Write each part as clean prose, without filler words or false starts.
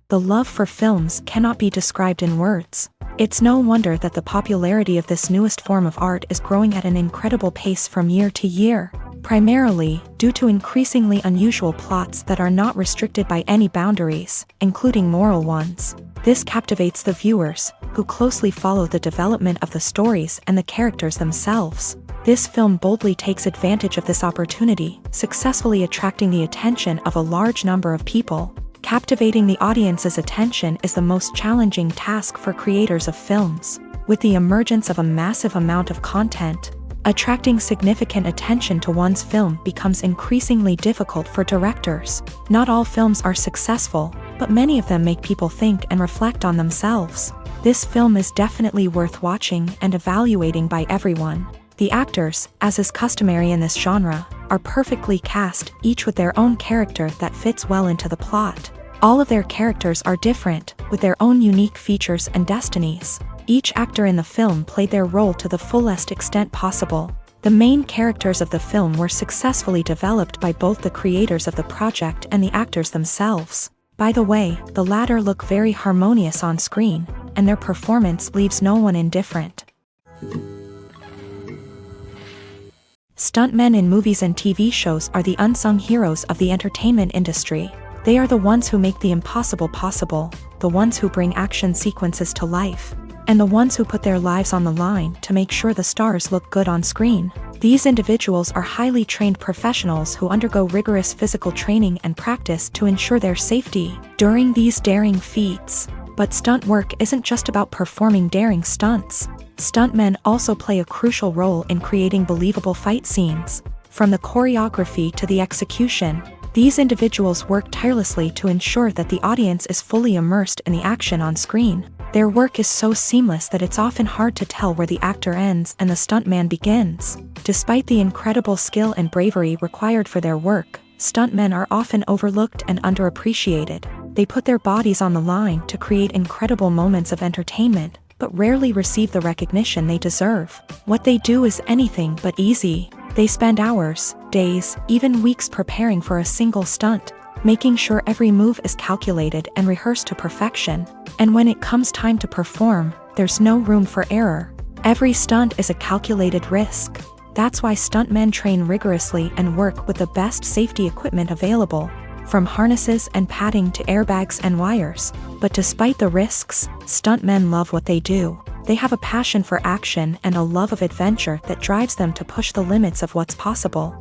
The love for films cannot be described in words. It's no wonder that the popularity of this newest form of art is growing at an incredible pace from year to year, primarily due to increasingly unusual plots that are not restricted by any boundaries, including moral ones. This captivates the viewers, who closely follow the development of the stories and the characters themselves. This film boldly takes advantage of this opportunity, successfully attracting the attention of a large number of people. Captivating the audience's attention is the most challenging task for creators of films. With the emergence of a massive amount of content, attracting significant attention to one's film becomes increasingly difficult for directors. Not all films are successful, but many of them make people think and reflect on themselves. This film is definitely worth watching and evaluating by everyone. The actors, as is customary in this genre, are perfectly cast, each with their own character that fits well into the plot. All of their characters are different, with their own unique features and destinies. Each actor in the film played their role to the fullest extent possible. The main characters of the film were successfully developed by both the creators of the project and the actors themselves. By the way, the latter look very harmonious on screen, and their performance leaves no one indifferent. Stuntmen in movies and TV shows are the unsung heroes of the entertainment industry. They are the ones who make the impossible possible, the ones who bring action sequences to life, and the ones who put their lives on the line to make sure the stars look good on screen. These individuals are highly trained professionals who undergo rigorous physical training and practice to ensure their safety during these daring feats. But stunt work isn't just about performing daring stunts. Stuntmen also play a crucial role in creating believable fight scenes. From the choreography to the execution, these individuals work tirelessly to ensure that the audience is fully immersed in the action on screen. Their work is so seamless that it's often hard to tell where the actor ends and the stuntman begins. Despite the incredible skill and bravery required for their work, stuntmen are often overlooked and underappreciated. They put their bodies on the line to create incredible moments of entertainment, but rarely receive the recognition they deserve. What they do is anything but easy. They spend hours, days, even weeks preparing for a single stunt, making sure every move is calculated and rehearsed to perfection. And when it comes time to perform, there's no room for error. Every stunt is a calculated risk. That's why stuntmen train rigorously and work with the best safety equipment available, from harnesses and padding to airbags and wires. But despite the risks, stuntmen love what they do. They have a passion for action and a love of adventure that drives them to push the limits of what's possible.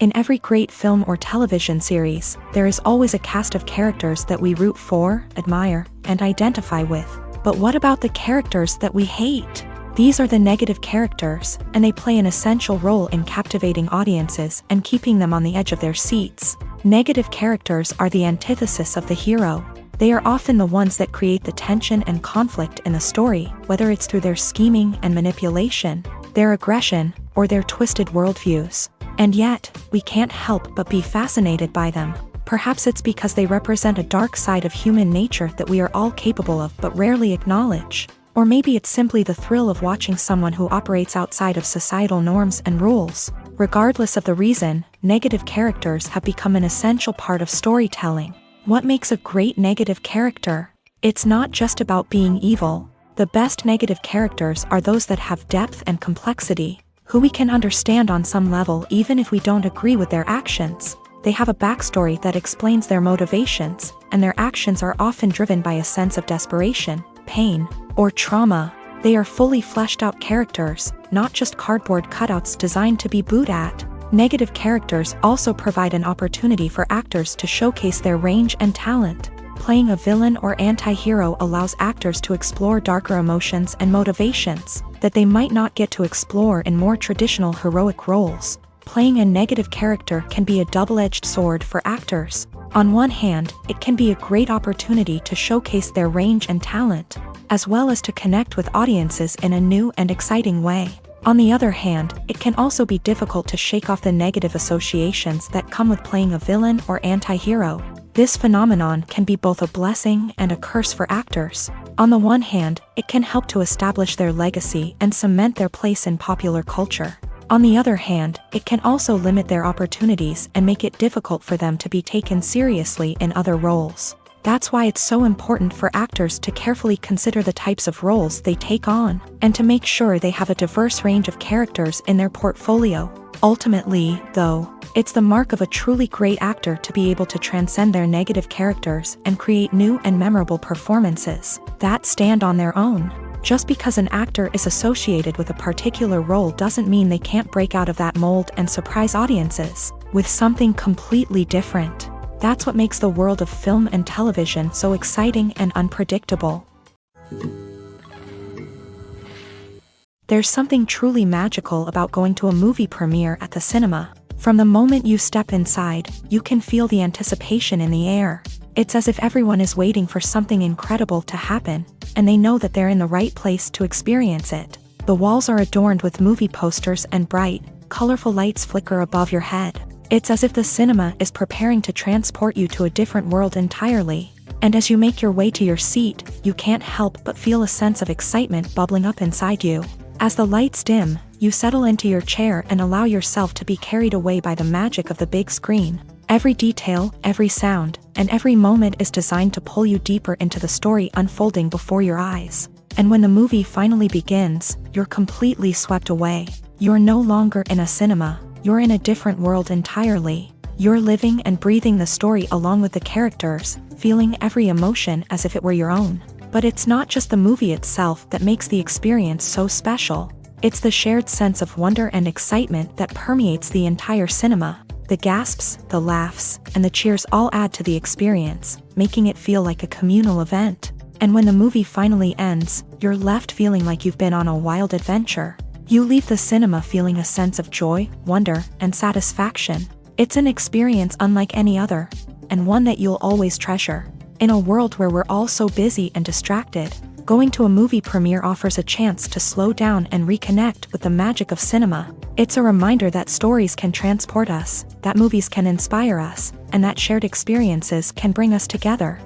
In every great film or television series, there is always a cast of characters that we root for, admire, and identify with. But what about the characters that we hate? These are the negative characters, and they play an essential role in captivating audiences and keeping them on the edge of their seats. Negative characters are the antithesis of the hero. They are often the ones that create the tension and conflict in the story, whether it's through their scheming and manipulation, their aggression, or their twisted worldviews. And yet, we can't help but be fascinated by them. Perhaps it's because they represent a dark side of human nature that we are all capable of but rarely acknowledge. Or maybe it's simply the thrill of watching someone who operates outside of societal norms and rules. Regardless of the reason, negative characters have become an essential part of storytelling. What makes a great negative character? It's not just about being evil. The best negative characters are those that have depth and complexity, who we can understand on some level even if we don't agree with their actions. They have a backstory that explains their motivations, and their actions are often driven by a sense of desperation, pain, or trauma. They are fully fleshed out characters, not just cardboard cutouts designed to be booed at. Negative characters also provide an opportunity for actors to showcase their range and talent. Playing a villain or anti-hero allows actors to explore darker emotions and motivations that they might not get to explore in more traditional heroic roles. Playing a negative character can be a double-edged sword for actors. On one hand, it can be a great opportunity to showcase their range and talent, as well as to connect with audiences in a new and exciting way. On the other hand, it can also be difficult to shake off the negative associations that come with playing a villain or anti-hero. This phenomenon can be both a blessing and a curse for actors. On the one hand, it can help to establish their legacy and cement their place in popular culture. On the other hand, it can also limit their opportunities and make it difficult for them to be taken seriously in other roles. That's why it's so important for actors to carefully consider the types of roles they take on, and to make sure they have a diverse range of characters in their portfolio. Ultimately, though, it's the mark of a truly great actor to be able to transcend their negative characters and create new and memorable performances that stand on their own. Just because an actor is associated with a particular role doesn't mean they can't break out of that mold and surprise audiences with something completely different. That's what makes the world of film and television so exciting and unpredictable. There's something truly magical about going to a movie premiere at the cinema. From the moment you step inside, you can feel the anticipation in the air. It's as if everyone is waiting for something incredible to happen, and they know that they're in the right place to experience it. The walls are adorned with movie posters and bright, colorful lights flicker above your head. It's as if the cinema is preparing to transport you to a different world entirely. And as you make your way to your seat, you can't help but feel a sense of excitement bubbling up inside you. As the lights dim, you settle into your chair and allow yourself to be carried away by the magic of the big screen. Every detail, every sound, and every moment is designed to pull you deeper into the story unfolding before your eyes. And when the movie finally begins, you're completely swept away. You're no longer in a cinema, you're in a different world entirely. You're living and breathing the story along with the characters, feeling every emotion as if it were your own. But it's not just the movie itself that makes the experience so special. It's the shared sense of wonder and excitement that permeates the entire cinema. The gasps, the laughs, and the cheers all add to the experience, making it feel like a communal event. And when the movie finally ends, you're left feeling like you've been on a wild adventure. You leave the cinema feeling a sense of joy, wonder, and satisfaction. It's an experience unlike any other, and one that you'll always treasure. In a world where we're all so busy and distracted, going to a movie premiere offers a chance to slow down and reconnect with the magic of cinema. It's a reminder that stories can transport us, that movies can inspire us, and that shared experiences can bring us together.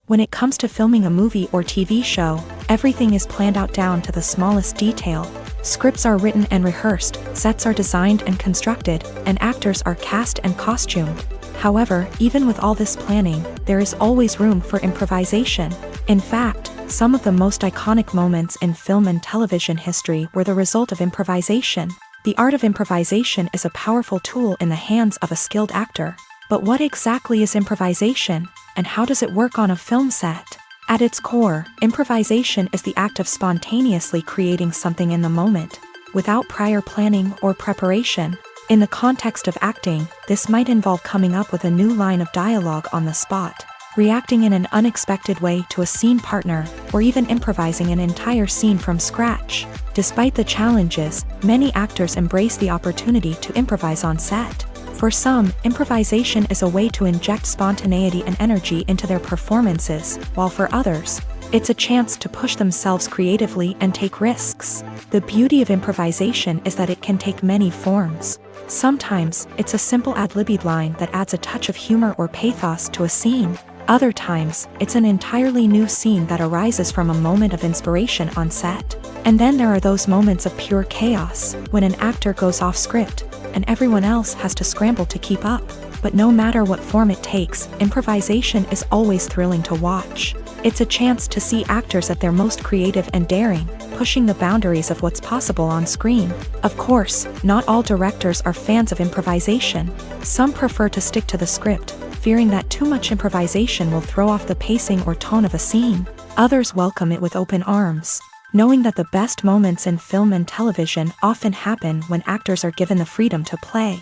When it comes to filming a movie or TV show, everything is planned out down to the smallest detail. Scripts are written and rehearsed, sets are designed and constructed, and actors are cast and costumed. However, even with all this planning, there is always room for improvisation. In fact, some of the most iconic moments in film and television history were the result of improvisation. The art of improvisation is a powerful tool in the hands of a skilled actor. But what exactly is improvisation, and how does it work on a film set? At its core, improvisation is the act of spontaneously creating something in the moment, without prior planning or preparation. In the context of acting, this might involve coming up with a new line of dialogue on the spot, reacting in an unexpected way to a scene partner, or even improvising an entire scene from scratch. Despite the challenges, many actors embrace the opportunity to improvise on set. For some, improvisation is a way to inject spontaneity and energy into their performances, while for others, it's a chance to push themselves creatively and take risks. The beauty of improvisation is that it can take many forms. Sometimes, it's a simple ad-libbed line that adds a touch of humor or pathos to a scene. Other times, it's an entirely new scene that arises from a moment of inspiration on set. And then there are those moments of pure chaos, when an actor goes off script, and everyone else has to scramble to keep up. But no matter what form it takes, improvisation is always thrilling to watch. It's a chance to see actors at their most creative and daring, pushing the boundaries of what's possible on screen. Of course, not all directors are fans of improvisation. Some prefer to stick to the script, fearing that too much improvisation will throw off the pacing or tone of a scene. Others welcome it with open arms, knowing that the best moments in film and television often happen when actors are given the freedom to play.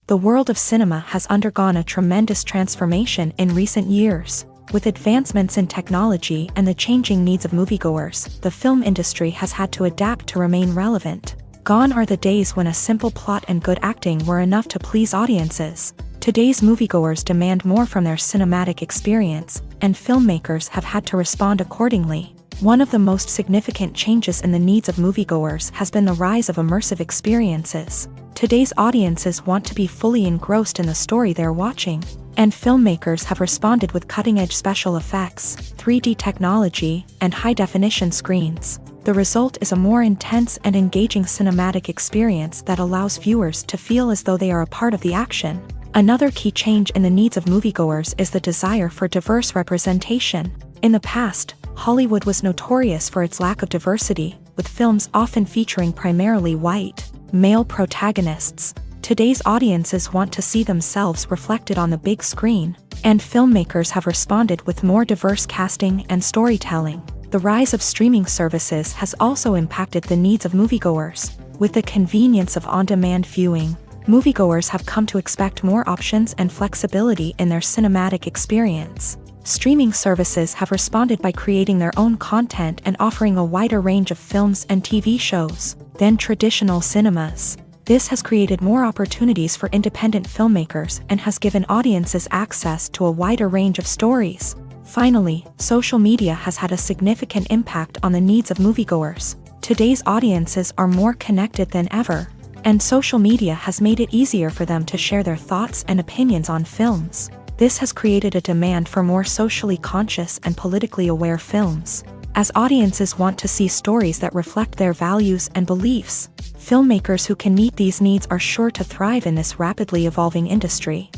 The world of cinema has undergone a tremendous transformation in recent years. With advancements in technology and the changing needs of moviegoers, the film industry has had to adapt to remain relevant. Gone are the days when a simple plot and good acting were enough to please audiences. Today's moviegoers demand more from their cinematic experience, and filmmakers have had to respond accordingly. One of the most significant changes in the needs of moviegoers has been the rise of immersive experiences. Today's audiences want to be fully engrossed in the story they're watching. And filmmakers have responded with cutting-edge special effects, 3D technology, and high-definition screens. The result is a more intense and engaging cinematic experience that allows viewers to feel as though they are a part of the action. Another key change in the needs of moviegoers is the desire for diverse representation. In the past, Hollywood was notorious for its lack of diversity, with films often featuring primarily white, male protagonists. Today's audiences want to see themselves reflected on the big screen, and filmmakers have responded with more diverse casting and storytelling. The rise of streaming services has also impacted the needs of moviegoers. With the convenience of on-demand viewing, moviegoers have come to expect more options and flexibility in their cinematic experience. Streaming services have responded by creating their own content and offering a wider range of films and TV shows than traditional cinemas. This has created more opportunities for independent filmmakers and has given audiences access to a wider range of stories. Finally, social media has had a significant impact on the needs of moviegoers. Today's audiences are more connected than ever, and social media has made it easier for them to share their thoughts and opinions on films. This has created a demand for more socially conscious and politically aware films. As audiences want to see stories that reflect their values and beliefs, filmmakers who can meet these needs are sure to thrive in this rapidly evolving industry.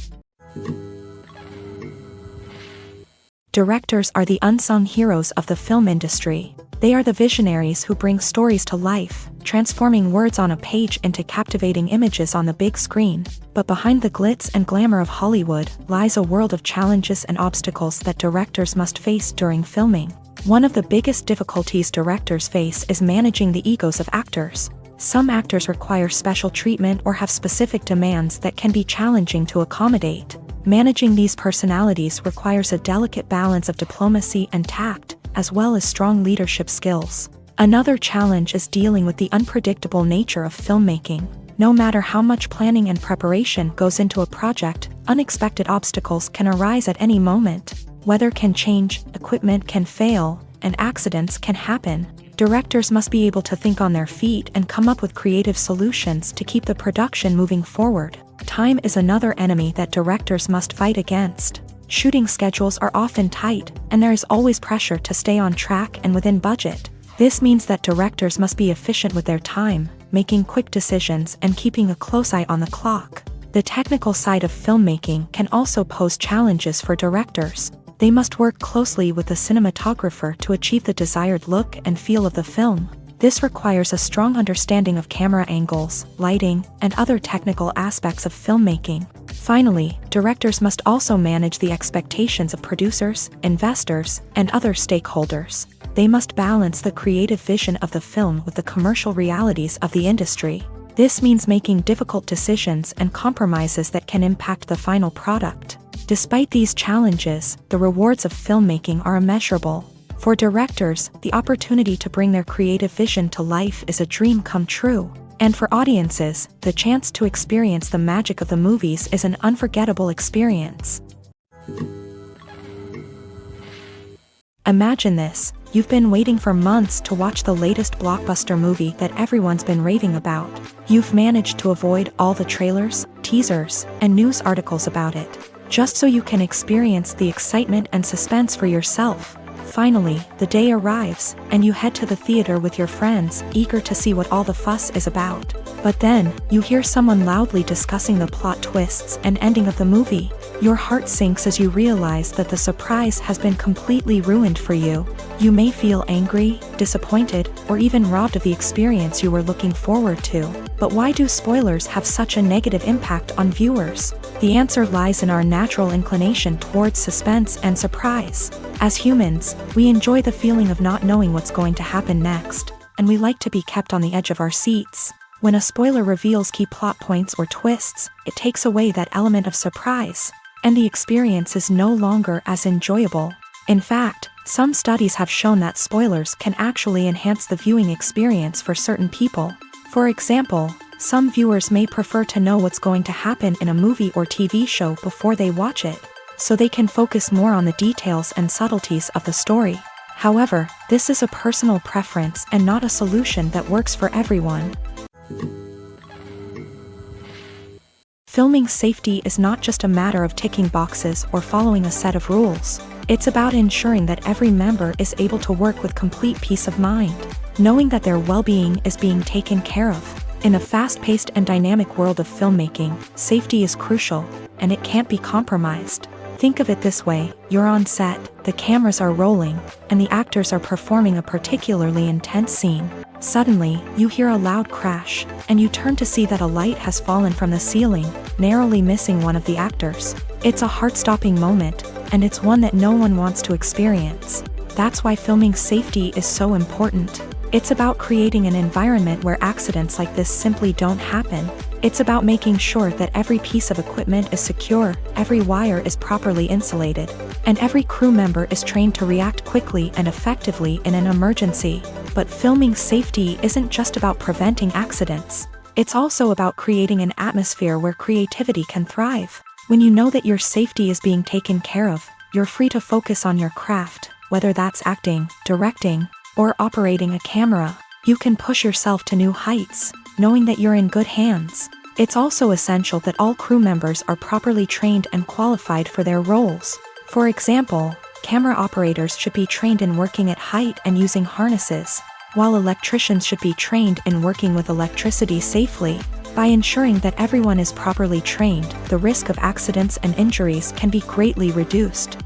Directors are the unsung heroes of the film industry. They are the visionaries who bring stories to life, transforming words on a page into captivating images on the big screen. But behind the glitz and glamour of Hollywood lies a world of challenges and obstacles that directors must face during filming. One of the biggest difficulties directors face is managing the egos of actors. Some actors require special treatment or have specific demands that can be challenging to accommodate. Managing these personalities requires a delicate balance of diplomacy and tact, as well as strong leadership skills. Another challenge is dealing with the unpredictable nature of filmmaking. No matter how much planning and preparation goes into a project, unexpected obstacles can arise at any moment. Weather can change, equipment can fail, and accidents can happen. Directors must be able to think on their feet and come up with creative solutions to keep the production moving forward. Time is another enemy that directors must fight against. Shooting schedules are often tight, and there is always pressure to stay on track and within budget. This means that directors must be efficient with their time, making quick decisions and keeping a close eye on the clock. The technical side of filmmaking can also pose challenges for directors. They must work closely with the cinematographer to achieve the desired look and feel of the film. This requires a strong understanding of camera angles, lighting, and other technical aspects of filmmaking. Finally, directors must also manage the expectations of producers, investors, and other stakeholders. They must balance the creative vision of the film with the commercial realities of the industry. This means making difficult decisions and compromises that can impact the final product. Despite these challenges, the rewards of filmmaking are immeasurable. For directors, the opportunity to bring their creative vision to life is a dream come true. And for audiences, the chance to experience the magic of the movies is an unforgettable experience. Imagine this: you've been waiting for months to watch the latest blockbuster movie that everyone's been raving about. You've managed to avoid all the trailers, teasers, and news articles about it, just so you can experience the excitement and suspense for yourself. Finally, the day arrives, and you head to the theater with your friends, eager to see what all the fuss is about. But then, you hear someone loudly discussing the plot twists and ending of the movie. Your heart sinks as you realize that the surprise has been completely ruined for you. You may feel angry, disappointed, or even robbed of the experience you were looking forward to. But why do spoilers have such a negative impact on viewers? The answer lies in our natural inclination towards suspense and surprise. As humans, we enjoy the feeling of not knowing what's going to happen next, and we like to be kept on the edge of our seats. When a spoiler reveals key plot points or twists, it takes away that element of surprise, and the experience is no longer as enjoyable. In fact, some studies have shown that spoilers can actually enhance the viewing experience for certain people. For example, some viewers may prefer to know what's going to happen in a movie or TV show before they watch it, so they can focus more on the details and subtleties of the story. However, this is a personal preference and not a solution that works for everyone. Filming safety is not just a matter of ticking boxes or following a set of rules. It's about ensuring that every member is able to work with complete peace of mind, knowing that their well-being is being taken care of. In a fast-paced and dynamic world of filmmaking, safety is crucial, and it can't be compromised. Think of it this way: you're on set, the cameras are rolling, and the actors are performing a particularly intense scene. Suddenly, you hear a loud crash, and you turn to see that a light has fallen from the ceiling, narrowly missing one of the actors. It's a heart-stopping moment, and it's one that no one wants to experience. That's why filming safety is so important. It's about creating an environment where accidents like this simply don't happen. It's about making sure that every piece of equipment is secure, every wire is properly insulated, and every crew member is trained to react quickly and effectively in an emergency. But filming safety isn't just about preventing accidents. It's also about creating an atmosphere where creativity can thrive. When you know that your safety is being taken care of, you're free to focus on your craft, whether that's acting, directing, or operating a camera. You can push yourself to new heights, knowing that you're in good hands. It's also essential that all crew members are properly trained and qualified for their roles. For example, camera operators should be trained in working at height and using harnesses, while electricians should be trained in working with electricity safely. By ensuring that everyone is properly trained, the risk of accidents and injuries can be greatly reduced.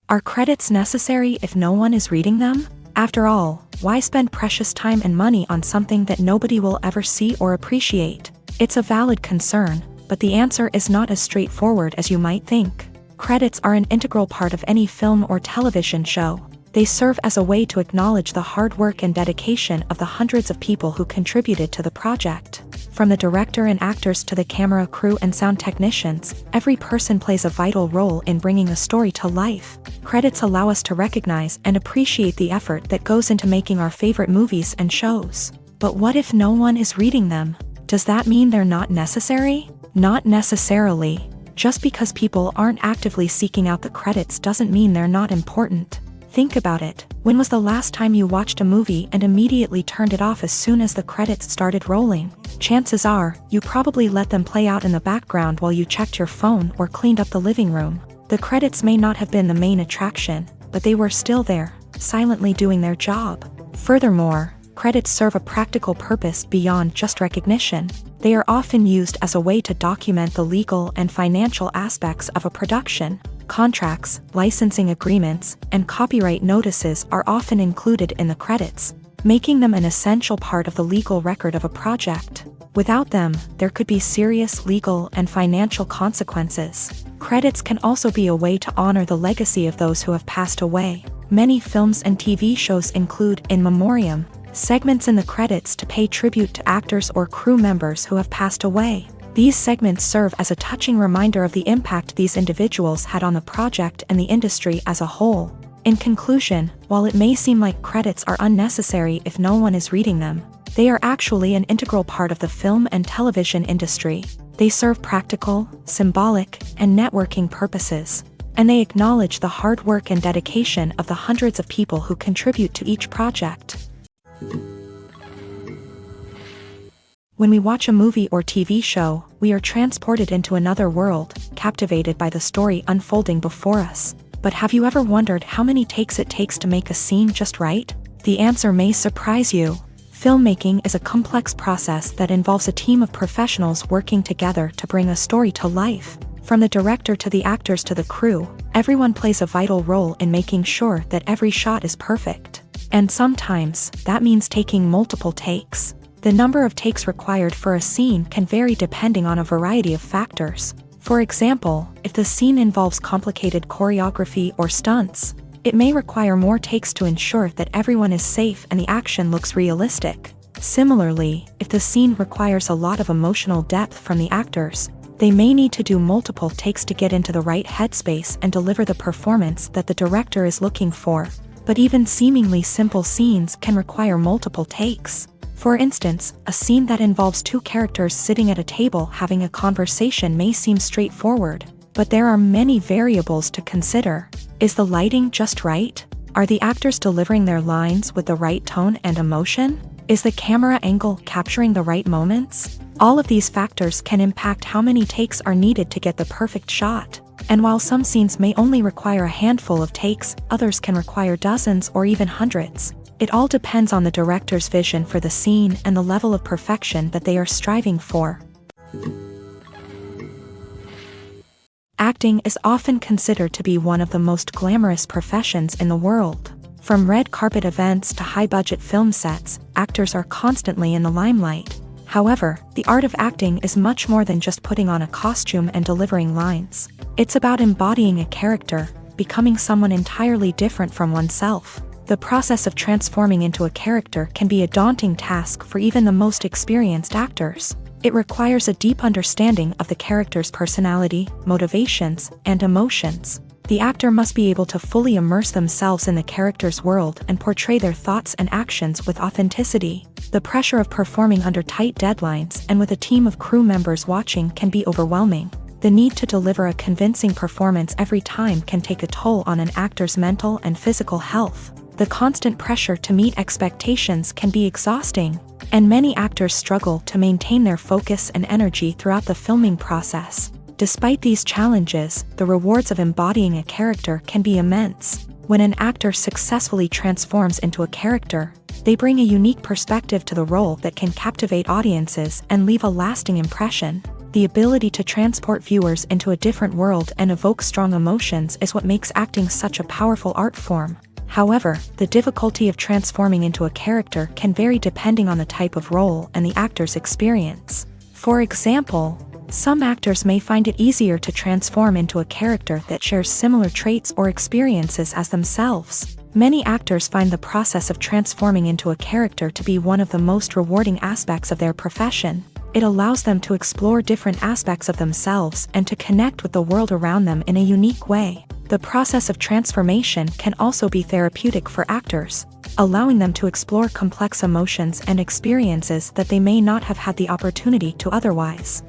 Are credits necessary if no one is reading them? After all, why spend precious time and money on something that nobody will ever see or appreciate? It's a valid concern, but the answer is not as straightforward as you might think. Credits are an integral part of any film or television show. They serve as a way to acknowledge the hard work and dedication of the hundreds of people who contributed to the project. From the director and actors to the camera crew and sound technicians, every person plays a vital role in bringing a story to life. Credits allow us to recognize and appreciate the effort that goes into making our favorite movies and shows. But what if no one is reading them? Does that mean they're not necessary? Not necessarily. Just because people aren't actively seeking out the credits doesn't mean they're not important. Think about it. When was the last time you watched a movie and immediately turned it off as soon as the credits started rolling? Chances are, you probably let them play out in the background while you checked your phone or cleaned up the living room. The credits may not have been the main attraction, but they were still there, silently doing their job. Furthermore, credits serve a practical purpose beyond just recognition. They are often used as a way to document the legal and financial aspects of a production. Contracts, licensing agreements, and copyright notices are often included in the credits, making them an essential part of the legal record of a project. Without them, there could be serious legal and financial consequences. Credits can also be a way to honor the legacy of those who have passed away. Many films and TV shows include in memoriam segments in the credits to pay tribute to actors or crew members who have passed away. These segments serve as a touching reminder of the impact these individuals had on the project and the industry as a whole. In conclusion, while it may seem like credits are unnecessary if no one is reading them, they are actually an integral part of the film and television industry. They serve practical, symbolic, and networking purposes, and they acknowledge the hard work and dedication of the hundreds of people who contribute to each project. When we watch a movie or TV show, we are transported into another world, captivated by the story unfolding before us. But have you ever wondered how many takes it takes to make a scene just right? The answer may surprise you. Filmmaking is a complex process that involves a team of professionals working together to bring a story to life. From the director to the actors to the crew, everyone plays a vital role in making sure that every shot is perfect. And sometimes, that means taking multiple takes. The number of takes required for a scene can vary depending on a variety of factors. For example, if the scene involves complicated choreography or stunts, it may require more takes to ensure that everyone is safe and the action looks realistic. Similarly, if the scene requires a lot of emotional depth from the actors, they may need to do multiple takes to get into the right headspace and deliver the performance that the director is looking for. But even seemingly simple scenes can require multiple takes. For instance, a scene that involves two characters sitting at a table having a conversation may seem straightforward, but there are many variables to consider. Is the lighting just right? Are the actors delivering their lines with the right tone and emotion? Is the camera angle capturing the right moments? All of these factors can impact how many takes are needed to get the perfect shot. And while some scenes may only require a handful of takes, others can require dozens or even hundreds. It all depends on the director's vision for the scene and the level of perfection that they are striving for. Acting is often considered to be one of the most glamorous professions in the world. From red carpet events to high-budget film sets, actors are constantly in the limelight. However, the art of acting is much more than just putting on a costume and delivering lines. It's about embodying a character, becoming someone entirely different from oneself. The process of transforming into a character can be a daunting task for even the most experienced actors. It requires a deep understanding of the character's personality, motivations, and emotions. The actor must be able to fully immerse themselves in the character's world and portray their thoughts and actions with authenticity. The pressure of performing under tight deadlines and with a team of crew members watching can be overwhelming. The need to deliver a convincing performance every time can take a toll on an actor's mental and physical health. The constant pressure to meet expectations can be exhausting, and many actors struggle to maintain their focus and energy throughout the filming process. Despite these challenges, the rewards of embodying a character can be immense. When an actor successfully transforms into a character, they bring a unique perspective to the role that can captivate audiences and leave a lasting impression. The ability to transport viewers into a different world and evoke strong emotions is what makes acting such a powerful art form. However, the difficulty of transforming into a character can vary depending on the type of role and the actor's experience. For example, some actors may find it easier to transform into a character that shares similar traits or experiences as themselves. Many actors find the process of transforming into a character to be one of the most rewarding aspects of their profession. It allows them to explore different aspects of themselves and to connect with the world around them in a unique way. The process of transformation can also be therapeutic for actors, allowing them to explore complex emotions and experiences that they may not have had the opportunity to otherwise.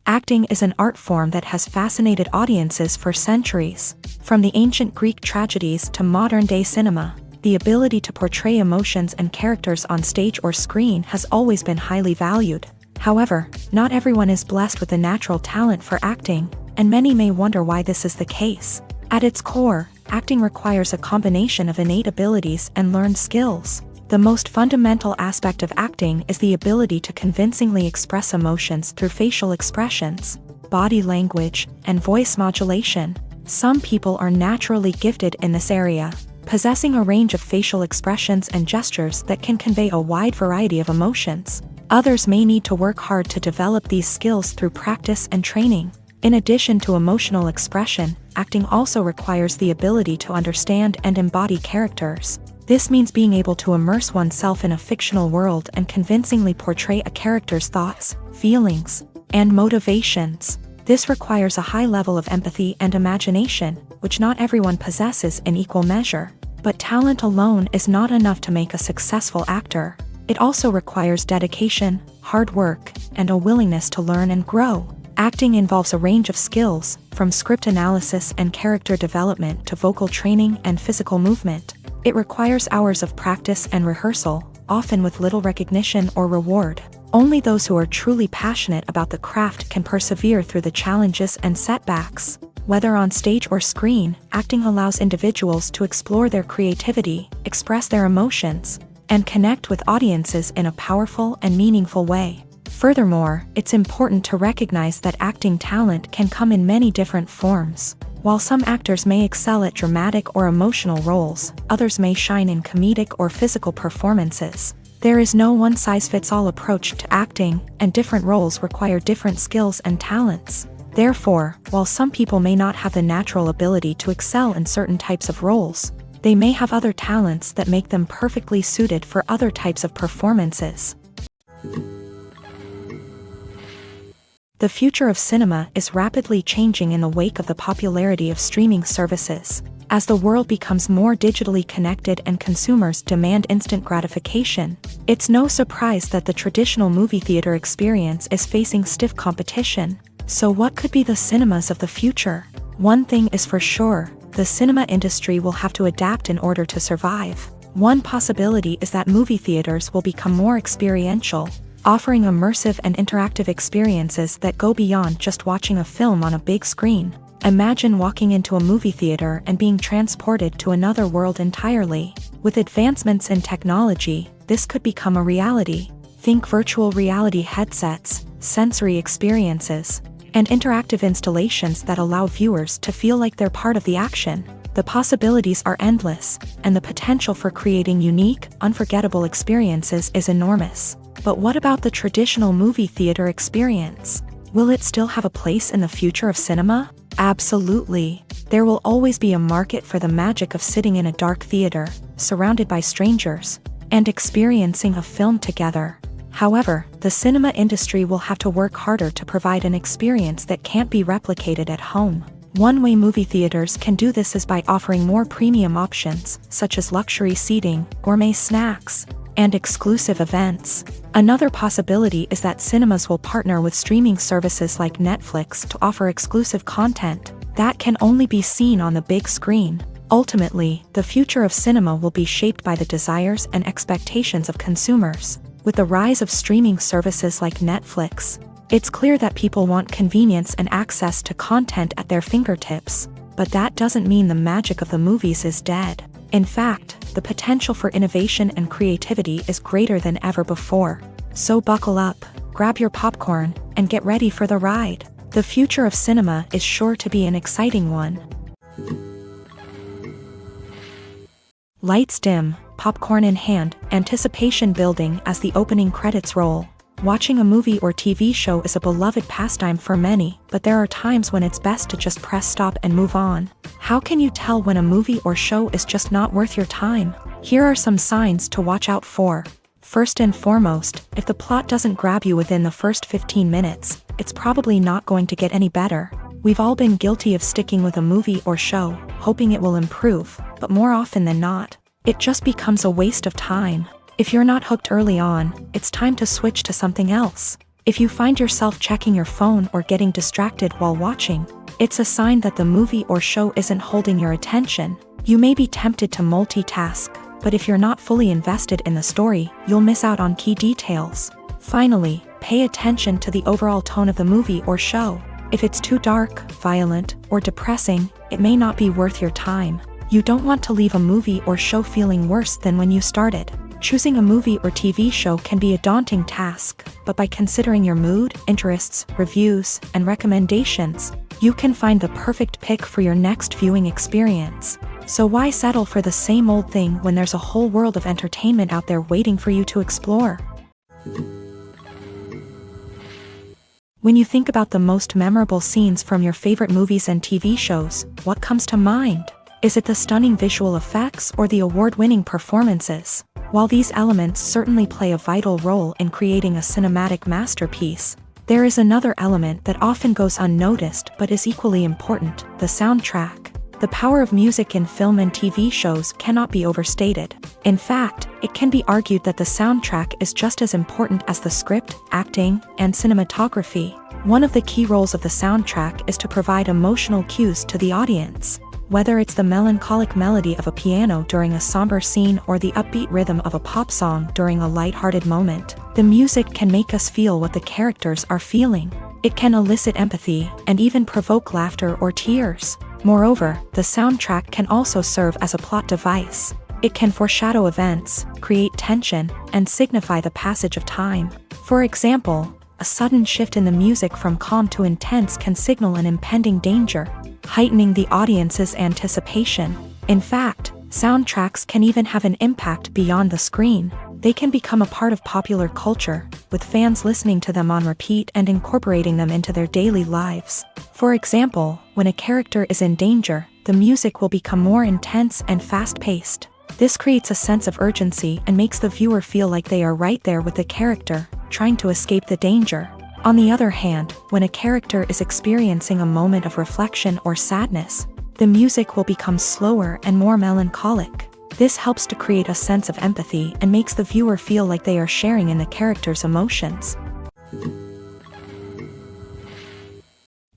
Acting is an art form that has fascinated audiences for centuries. From the ancient Greek tragedies to modern-day cinema, the ability to portray emotions and characters on stage or screen has always been highly valued. However, not everyone is blessed with a natural talent for acting, and many may wonder why this is the case. At its core, acting requires a combination of innate abilities and learned skills. The most fundamental aspect of acting is the ability to convincingly express emotions through facial expressions, body language, and voice modulation. Some people are naturally gifted in this area, possessing a range of facial expressions and gestures that can convey a wide variety of emotions. Others may need to work hard to develop these skills through practice and training. In addition to emotional expression, acting also requires the ability to understand and embody characters. This means being able to immerse oneself in a fictional world and convincingly portray a character's thoughts, feelings, and motivations. This requires a high level of empathy and imagination, which not everyone possesses in equal measure. But talent alone is not enough to make a successful actor. It also requires dedication, hard work, and a willingness to learn and grow. Acting involves a range of skills, from script analysis and character development to vocal training and physical movement. It requires hours of practice and rehearsal, often with little recognition or reward. Only those who are truly passionate about the craft can persevere through the challenges and setbacks. Whether on stage or screen, acting allows individuals to explore their creativity, express their emotions, and connect with audiences in a powerful and meaningful way. Furthermore, it's important to recognize that acting talent can come in many different forms. While some actors may excel at dramatic or emotional roles, others may shine in comedic or physical performances. There is no one-size-fits-all approach to acting, and different roles require different skills and talents. Therefore, while some people may not have the natural ability to excel in certain types of roles, they may have other talents that make them perfectly suited for other types of performances. The future of cinema is rapidly changing in the wake of the popularity of streaming services. As the world becomes more digitally connected and consumers demand instant gratification, it's no surprise that the traditional movie theater experience is facing stiff competition. So what could be the cinemas of the future? One thing is for sure, the cinema industry will have to adapt in order to survive. One possibility is that movie theaters will become more experiential, offering immersive and interactive experiences that go beyond just watching a film on a big screen. Imagine walking into a movie theater and being transported to another world entirely. With advancements in technology, this could become a reality. Think virtual reality headsets, sensory experiences, and interactive installations that allow viewers to feel like they're part of the action. The possibilities are endless, and the potential for creating unique, unforgettable experiences is enormous. But what about the traditional movie theater experience? Will it still have a place in the future of cinema? Absolutely. There will always be a market for the magic of sitting in a dark theater, surrounded by strangers, and experiencing a film together. However, the cinema industry will have to work harder to provide an experience that can't be replicated at home. One way movie theaters can do this is by offering more premium options, such as luxury seating, gourmet snacks, and exclusive events. Another possibility is that cinemas will partner with streaming services like Netflix to offer exclusive content that can only be seen on the big screen. Ultimately, the future of cinema will be shaped by the desires and expectations of consumers. With the rise of streaming services like Netflix, it's clear that people want convenience and access to content at their fingertips. But that doesn't mean the magic of the movies is dead. In fact, the potential for innovation and creativity is greater than ever before. So buckle up, grab your popcorn, and get ready for the ride. The future of cinema is sure to be an exciting one. Lights dim, popcorn in hand, anticipation building as the opening credits roll. Watching a movie or TV show is a beloved pastime for many, but there are times when it's best to just press stop and move on. How can you tell when a movie or show is just not worth your time? Here are some signs to watch out for. First and foremost, if the plot doesn't grab you within the first 15 minutes, it's probably not going to get any better. We've all been guilty of sticking with a movie or show, hoping it will improve, but more often than not, it just becomes a waste of time. If you're not hooked early on, it's time to switch to something else. If you find yourself checking your phone or getting distracted while watching, it's a sign that the movie or show isn't holding your attention. You may be tempted to multitask, but if you're not fully invested in the story, you'll miss out on key details. Finally, pay attention to the overall tone of the movie or show. If it's too dark, violent, or depressing, it may not be worth your time. You don't want to leave a movie or show feeling worse than when you started. Choosing a movie or TV show can be a daunting task, but by considering your mood, interests, reviews, and recommendations, you can find the perfect pick for your next viewing experience. So why settle for the same old thing when there's a whole world of entertainment out there waiting for you to explore? When you think about the most memorable scenes from your favorite movies and TV shows, what comes to mind? Is it the stunning visual effects or the award-winning performances? While these elements certainly play a vital role in creating a cinematic masterpiece, there is another element that often goes unnoticed but is equally important: the soundtrack. The power of music in film and TV shows cannot be overstated. In fact, it can be argued that the soundtrack is just as important as the script, acting, and cinematography. One of the key roles of the soundtrack is to provide emotional cues to the audience. Whether it's the melancholic melody of a piano during a somber scene or the upbeat rhythm of a pop song during a lighthearted moment, the music can make us feel what the characters are feeling. It can elicit empathy and even provoke laughter or tears. Moreover, the soundtrack can also serve as a plot device. It can foreshadow events, create tension, and signify the passage of time. For example, a sudden shift in the music from calm to intense can signal an impending danger, heightening the audience's anticipation. In fact, soundtracks can even have an impact beyond the screen. They can become a part of popular culture, with fans listening to them on repeat and incorporating them into their daily lives. For example, when a character is in danger, the music will become more intense and fast-paced. This creates a sense of urgency and makes the viewer feel like they are right there with the character, trying to escape the danger. On the other hand, when a character is experiencing a moment of reflection or sadness, the music will become slower and more melancholic. This helps to create a sense of empathy and makes the viewer feel like they are sharing in the character's emotions.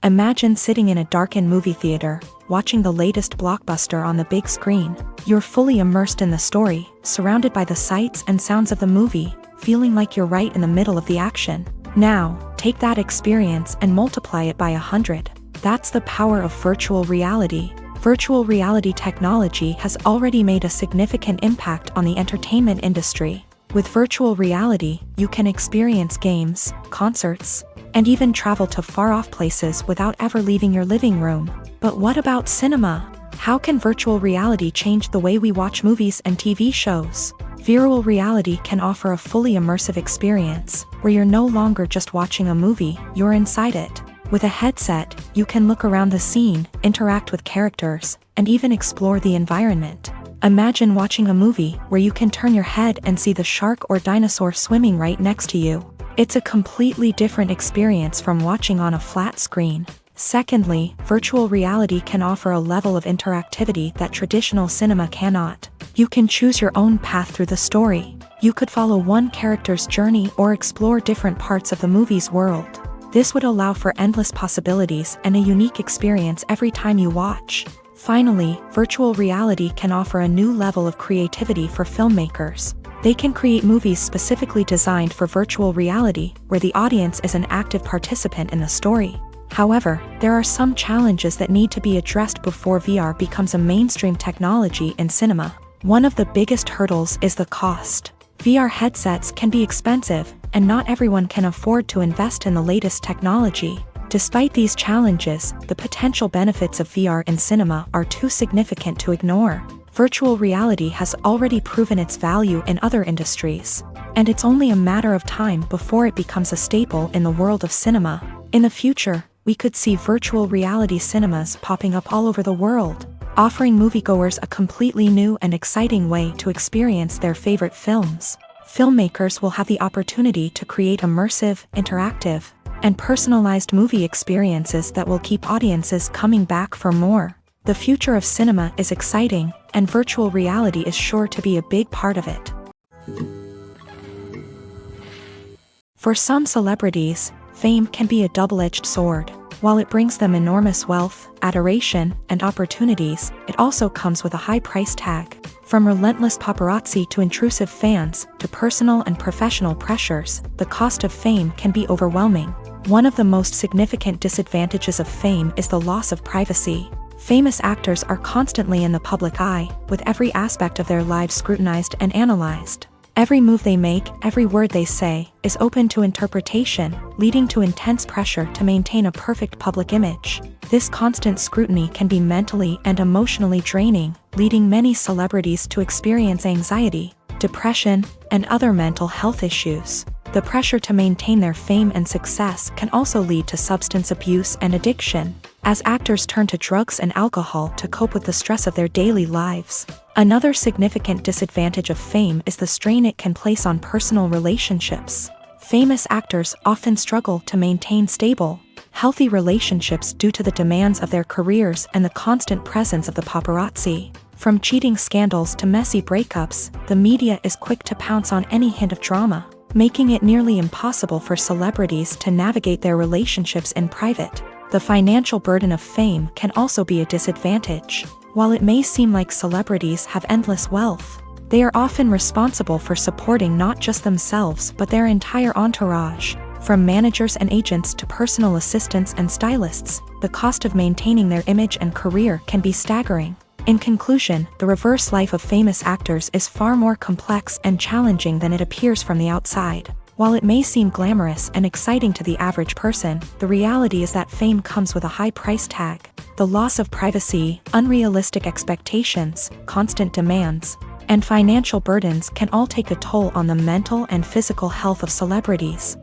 Imagine sitting in a darkened movie theater, watching the latest blockbuster on the big screen. You're fully immersed in the story, surrounded by the sights and sounds of the movie, feeling like you're right in the middle of the action. Now, take that experience and multiply it by 100. That's the power of virtual reality. Virtual reality technology has already made a significant impact on the entertainment industry. With virtual reality, you can experience games, concerts, and even travel to far-off places without ever leaving your living room. But what about cinema? How can virtual reality change the way we watch movies and TV shows? Virtual reality can offer a fully immersive experience, where you're no longer just watching a movie, you're inside it. With a headset, you can look around the scene, interact with characters, and even explore the environment. Imagine watching a movie where you can turn your head and see the shark or dinosaur swimming right next to you. It's a completely different experience from watching on a flat screen. Secondly, virtual reality can offer a level of interactivity that traditional cinema cannot. You can choose your own path through the story. You could follow one character's journey or explore different parts of the movie's world. This would allow for endless possibilities and a unique experience every time you watch. Finally, virtual reality can offer a new level of creativity for filmmakers. They can create movies specifically designed for virtual reality, where the audience is an active participant in the story. However, there are some challenges that need to be addressed before VR becomes a mainstream technology in cinema. One of the biggest hurdles is the cost. VR headsets can be expensive, and not everyone can afford to invest in the latest technology. Despite these challenges, the potential benefits of VR in cinema are too significant to ignore. Virtual reality has already proven its value in other industries, and it's only a matter of time before it becomes a staple in the world of cinema. In the future, we could see virtual reality cinemas popping up all over the world, offering moviegoers a completely new and exciting way to experience their favorite films. Filmmakers will have the opportunity to create immersive, interactive, and personalized movie experiences that will keep audiences coming back for more. The future of cinema is exciting, and virtual reality is sure to be a big part of it. For some celebrities, fame can be a double-edged sword. While it brings them enormous wealth, adoration, and opportunities, it also comes with a high price tag. From relentless paparazzi to intrusive fans, to personal and professional pressures, the cost of fame can be overwhelming. One of the most significant disadvantages of fame is the loss of privacy. Famous actors are constantly in the public eye, with every aspect of their lives scrutinized and analyzed. Every move they make, every word they say, is open to interpretation, leading to intense pressure to maintain a perfect public image. This constant scrutiny can be mentally and emotionally draining, leading many celebrities to experience anxiety, depression, and other mental health issues. The pressure to maintain their fame and success can also lead to substance abuse and addiction, as actors turn to drugs and alcohol to cope with the stress of their daily lives. Another significant disadvantage of fame is the strain it can place on personal relationships. Famous actors often struggle to maintain stable, healthy relationships due to the demands of their careers and the constant presence of the paparazzi. From cheating scandals to messy breakups, the media is quick to pounce on any hint of drama, making it nearly impossible for celebrities to navigate their relationships in private. The financial burden of fame can also be a disadvantage. While it may seem like celebrities have endless wealth, they are often responsible for supporting not just themselves but their entire entourage. From managers and agents to personal assistants and stylists, the cost of maintaining their image and career can be staggering. In conclusion, the reverse life of famous actors is far more complex and challenging than it appears from the outside. While it may seem glamorous and exciting to the average person, the reality is that fame comes with a high price tag. The loss of privacy, unrealistic expectations, constant demands, and financial burdens can all take a toll on the mental and physical health of celebrities.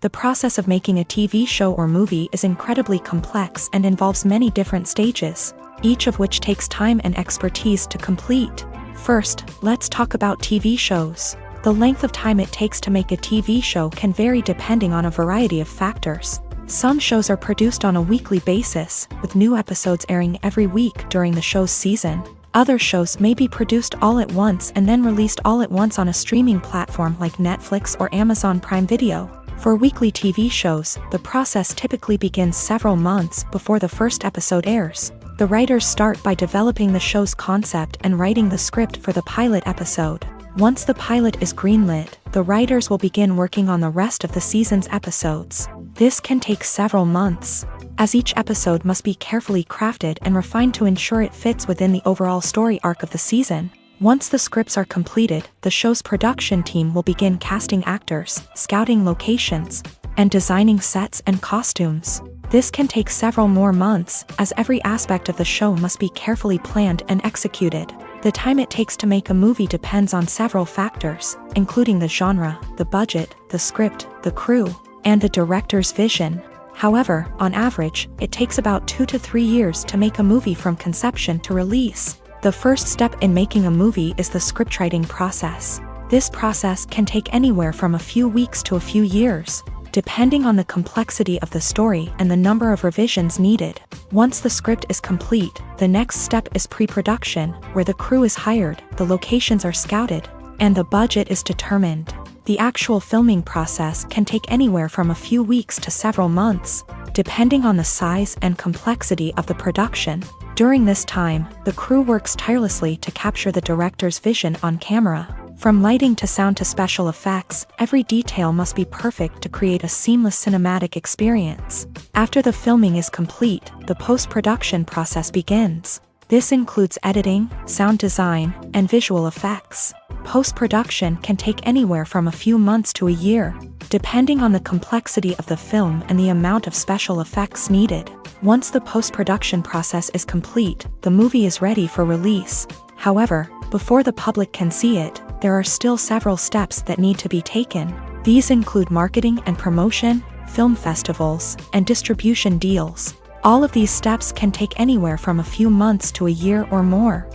The process of making a TV show or movie is incredibly complex and involves many different stages, each of which takes time and expertise to complete. First, let's talk about TV shows. The length of time it takes to make a TV show can vary depending on a variety of factors. Some shows are produced on a weekly basis, with new episodes airing every week during the show's season. Other shows may be produced all at once and then released all at once on a streaming platform like Netflix or Amazon Prime Video. For weekly TV shows, the process typically begins several months before the first episode airs. The writers start by developing the show's concept and writing the script for the pilot episode. Once the pilot is greenlit, the writers will begin working on the rest of the season's episodes. This can take several months, as each episode must be carefully crafted and refined to ensure it fits within the overall story arc of the season. Once the scripts are completed, the show's production team will begin casting actors, scouting locations, and designing sets and costumes. This can take several more months, as every aspect of the show must be carefully planned and executed. The time it takes to make a movie depends on several factors, including the genre, the budget, the script, the crew, and the director's vision. However, on average, it takes about 2 to 3 years to make a movie from conception to release. The first step in making a movie is the scriptwriting process. This process can take anywhere from a few weeks to a few years, depending on the complexity of the story and the number of revisions needed. Once the script is complete, the next step is pre-production, where the crew is hired, the locations are scouted, and the budget is determined. The actual filming process can take anywhere from a few weeks to several months, depending on the size and complexity of the production. During this time, the crew works tirelessly to capture the director's vision on camera. From lighting to sound to special effects, every detail must be perfect to create a seamless cinematic experience. After the filming is complete, the post-production process begins. This includes editing, sound design, and visual effects. Post-production can take anywhere from a few months to a year, depending on the complexity of the film and the amount of special effects needed. Once the post-production process is complete, the movie is ready for release. However, before the public can see it, there are still several steps that need to be taken. These include marketing and promotion, film festivals, and distribution deals. All of these steps can take anywhere from a few months to a year or more.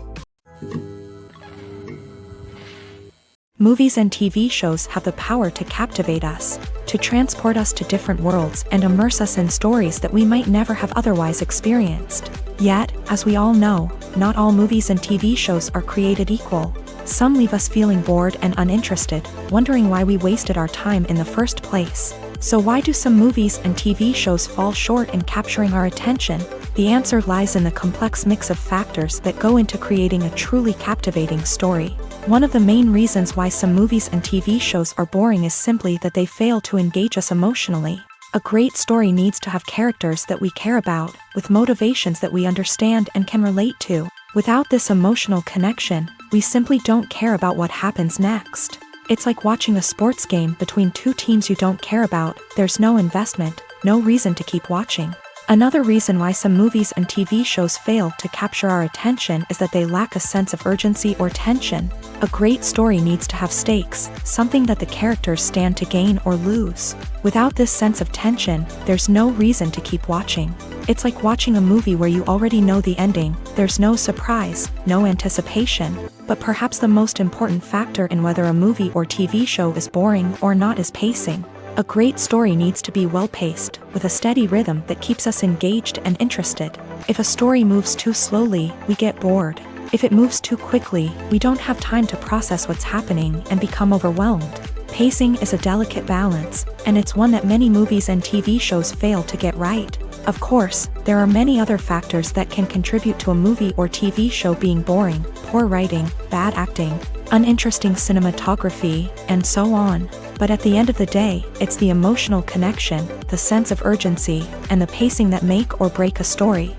Movies and TV shows have the power to captivate us, to transport us to different worlds and immerse us in stories that we might never have otherwise experienced. Yet, as we all know, not all movies and TV shows are created equal. Some leave us feeling bored and uninterested, wondering why we wasted our time in the first place. So why do some movies and TV shows fall short in capturing our attention? The answer lies in the complex mix of factors that go into creating a truly captivating story. One of the main reasons why some movies and TV shows are boring is simply that they fail to engage us emotionally. A great story needs to have characters that we care about, with motivations that we understand and can relate to. Without this emotional connection, we simply don't care about what happens next. It's like watching a sports game between two teams you don't care about. There's no investment, no reason to keep watching. Another reason why some movies and TV shows fail to capture our attention is that they lack a sense of urgency or tension. A great story needs to have stakes, something that the characters stand to gain or lose. Without this sense of tension, there's no reason to keep watching. It's like watching a movie where you already know the ending. There's no surprise, no anticipation. But perhaps the most important factor in whether a movie or TV show is boring or not is pacing. A great story needs to be well-paced, with a steady rhythm that keeps us engaged and interested. If a story moves too slowly, we get bored. If it moves too quickly, we don't have time to process what's happening and become overwhelmed. Pacing is a delicate balance, and it's one that many movies and TV shows fail to get right. Of course, there are many other factors that can contribute to a movie or TV show being boring: poor writing, bad acting, uninteresting cinematography, and so on. But at the end of the day, it's the emotional connection, the sense of urgency, and the pacing that make or break a story.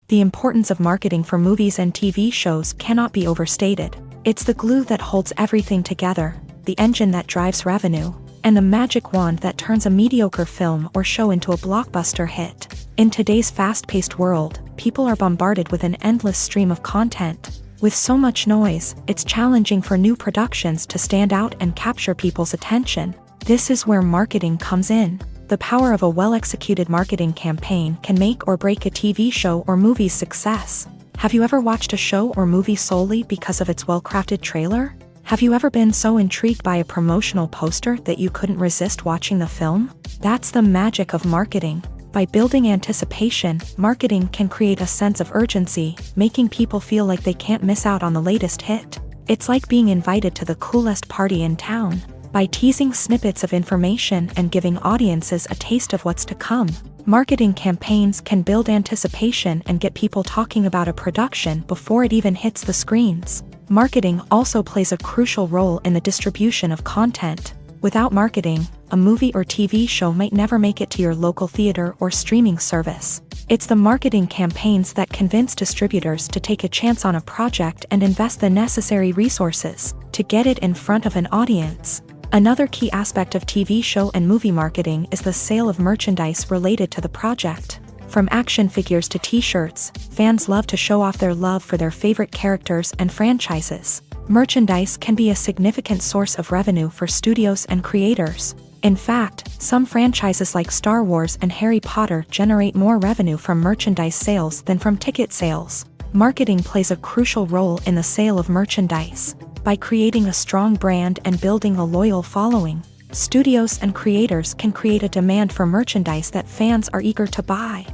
The importance of marketing for movies and TV shows cannot be overstated. It's the glue that holds everything together, the engine that drives revenue, and the magic wand that turns a mediocre film or show into a blockbuster hit. In today's fast-paced world, people are bombarded with an endless stream of content. With so much noise, it's challenging for new productions to stand out and capture people's attention. This is where marketing comes in. The power of a well-executed marketing campaign can make or break a TV show or movie's success. Have you ever watched a show or movie solely because of its well-crafted trailer? Have you ever been so intrigued by a promotional poster that you couldn't resist watching the film? That's the magic of marketing. By building anticipation, marketing can create a sense of urgency, making people feel like they can't miss out on the latest hit. It's like being invited to the coolest party in town. By teasing snippets of information and giving audiences a taste of what's to come, marketing campaigns can build anticipation and get people talking about a production before it even hits the screens. Marketing also plays a crucial role in the distribution of content. Without marketing, a movie or TV show might never make it to your local theater or streaming service. It's the marketing campaigns that convince distributors to take a chance on a project and invest the necessary resources to get it in front of an audience. Another key aspect of TV show and movie marketing is the sale of merchandise related to the project. From action figures to t-shirts, fans love to show off their love for their favorite characters and franchises. Merchandise can be a significant source of revenue for studios and creators. In fact, some franchises like Star Wars and Harry Potter generate more revenue from merchandise sales than from ticket sales. Marketing plays a crucial role in the sale of merchandise. By creating a strong brand and building a loyal following, studios and creators can create a demand for merchandise that fans are eager to buy.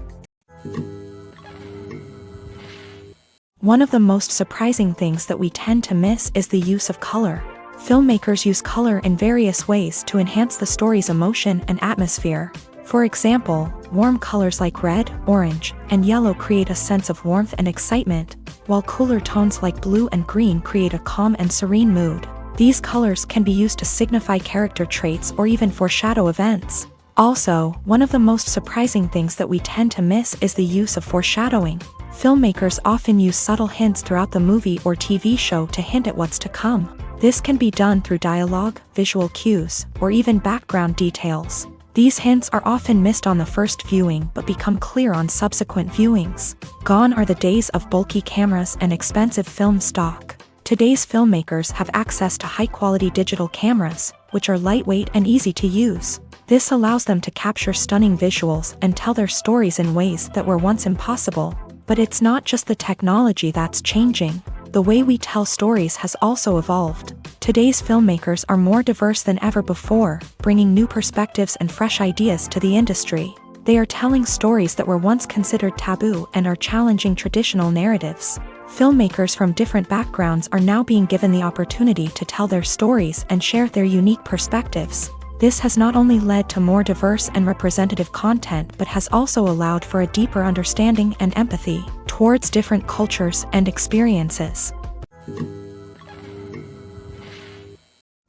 One of the most surprising things that we tend to miss is the use of color. Filmmakers use color in various ways to enhance the story's emotion and atmosphere. For example, warm colors like red, orange, and yellow create a sense of warmth and excitement, while cooler tones like blue and green create a calm and serene mood. These colors can be used to signify character traits or even foreshadow events. Also, one of the most surprising things that we tend to miss is the use of foreshadowing. Filmmakers often use subtle hints throughout the movie or TV show to hint at what's to come. This can be done through dialogue, visual cues, or even background details. These hints are often missed on the first viewing but become clear on subsequent viewings. Gone are the days of bulky cameras and expensive film stock. Today's filmmakers have access to high-quality digital cameras, which are lightweight and easy to use. This allows them to capture stunning visuals and tell their stories in ways that were once impossible. But it's not just the technology that's changing. The way we tell stories has also evolved. Today's filmmakers are more diverse than ever before, bringing new perspectives and fresh ideas to the industry. They are telling stories that were once considered taboo and are challenging traditional narratives. Filmmakers from different backgrounds are now being given the opportunity to tell their stories and share their unique perspectives. This has not only led to more diverse and representative content but has also allowed for a deeper understanding and empathy towards different cultures and experiences.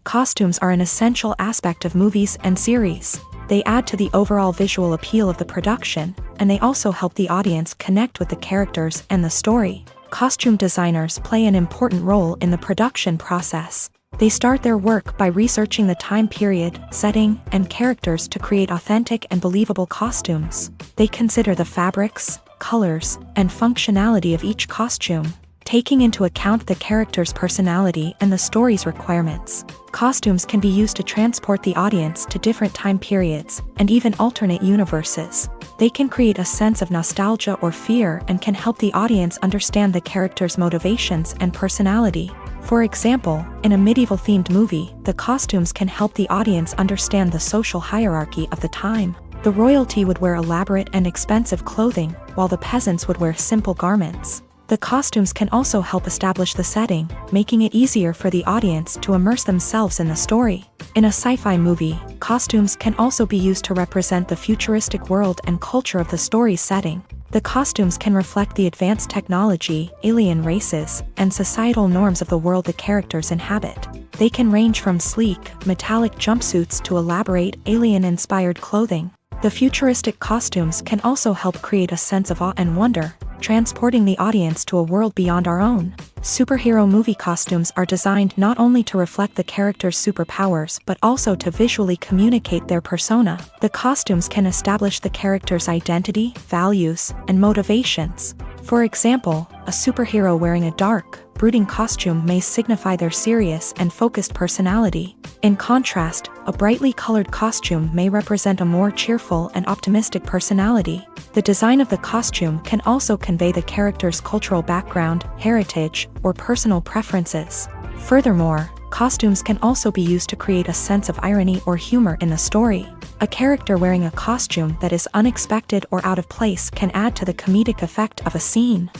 Costumes are an essential aspect of movies and series. They add to the overall visual appeal of the production, and they also help the audience connect with the characters and the story. Costume designers play an important role in the production process. They start their work by researching the time period, setting, and characters to create authentic and believable costumes. They consider the fabrics, colors, and functionality of each costume, taking into account the character's personality and the story's requirements. Costumes can be used to transport the audience to different time periods and even alternate universes. They can create a sense of nostalgia or fear and can help the audience understand the character's motivations and personality. For example, in a medieval-themed movie, the costumes can help the audience understand the social hierarchy of the time. The royalty would wear elaborate and expensive clothing, while the peasants would wear simple garments. The costumes can also help establish the setting, making it easier for the audience to immerse themselves in the story. In a sci-fi movie, costumes can also be used to represent the futuristic world and culture of the story's setting. The costumes can reflect the advanced technology, alien races, and societal norms of the world the characters inhabit. They can range from sleek, metallic jumpsuits to elaborate, alien-inspired clothing. The futuristic costumes can also help create a sense of awe and wonder, transporting the audience to a world beyond our own. Superhero movie costumes are designed not only to reflect the character's superpowers but also to visually communicate their persona. The costumes can establish the character's identity, values, and motivations. For example, a superhero wearing a dark, brooding costume may signify their serious and focused personality. In contrast, a brightly colored costume may represent a more cheerful and optimistic personality. The design of the costume can also convey the character's cultural background, heritage, or personal preferences. Furthermore, costumes can also be used to create a sense of irony or humor in the story. A character wearing a costume that is unexpected or out of place can add to the comedic effect of a scene.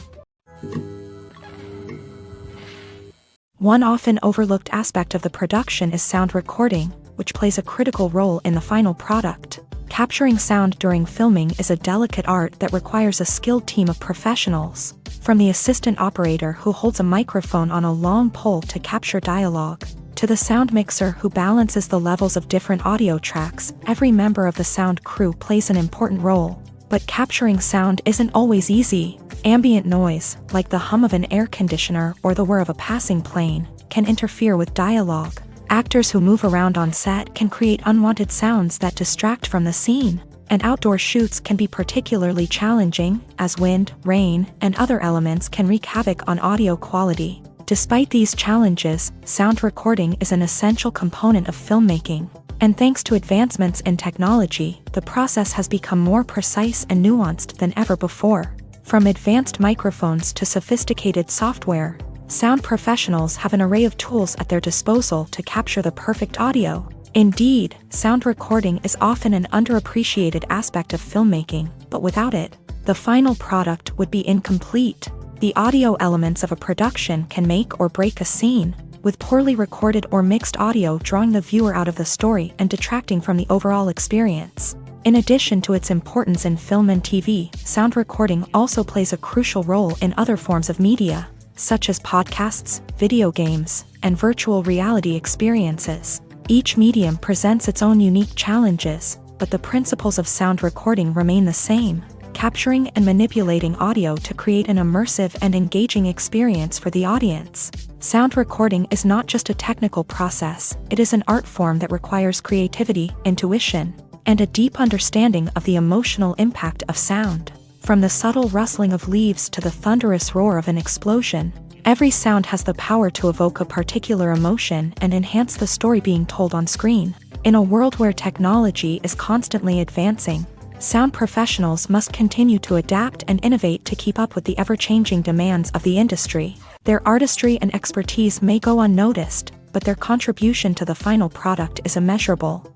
One often overlooked aspect of the production is sound recording, which plays a critical role in the final product. Capturing sound during filming is a delicate art that requires a skilled team of professionals. From the assistant operator who holds a microphone on a long pole to capture dialogue, to the sound mixer who balances the levels of different audio tracks, every member of the sound crew plays an important role. But capturing sound isn't always easy. Ambient noise, like the hum of an air conditioner or the whir of a passing plane, can interfere with dialogue. Actors who move around on set can create unwanted sounds that distract from the scene. And outdoor shoots can be particularly challenging, as wind, rain, and other elements can wreak havoc on audio quality. Despite these challenges, sound recording is an essential component of filmmaking. And thanks to advancements in technology, the process has become more precise and nuanced than ever before. From advanced microphones to sophisticated software, sound professionals have an array of tools at their disposal to capture the perfect audio. Indeed, sound recording is often an underappreciated aspect of filmmaking, but without it, the final product would be incomplete. The audio elements of a production can make or break a scene, with poorly recorded or mixed audio drawing the viewer out of the story and detracting from the overall experience. In addition to its importance in film and TV, sound recording also plays a crucial role in other forms of media, such as podcasts, video games, and virtual reality experiences. Each medium presents its own unique challenges, but the principles of sound recording remain the same, capturing and manipulating audio to create an immersive and engaging experience for the audience. Sound recording is not just a technical process, it is an art form that requires creativity, intuition, and a deep understanding of the emotional impact of sound. From the subtle rustling of leaves to the thunderous roar of an explosion, every sound has the power to evoke a particular emotion and enhance the story being told on screen. In a world where technology is constantly advancing, sound professionals must continue to adapt and innovate to keep up with the ever-changing demands of the industry. Their artistry and expertise may go unnoticed, but their contribution to the final product is immeasurable.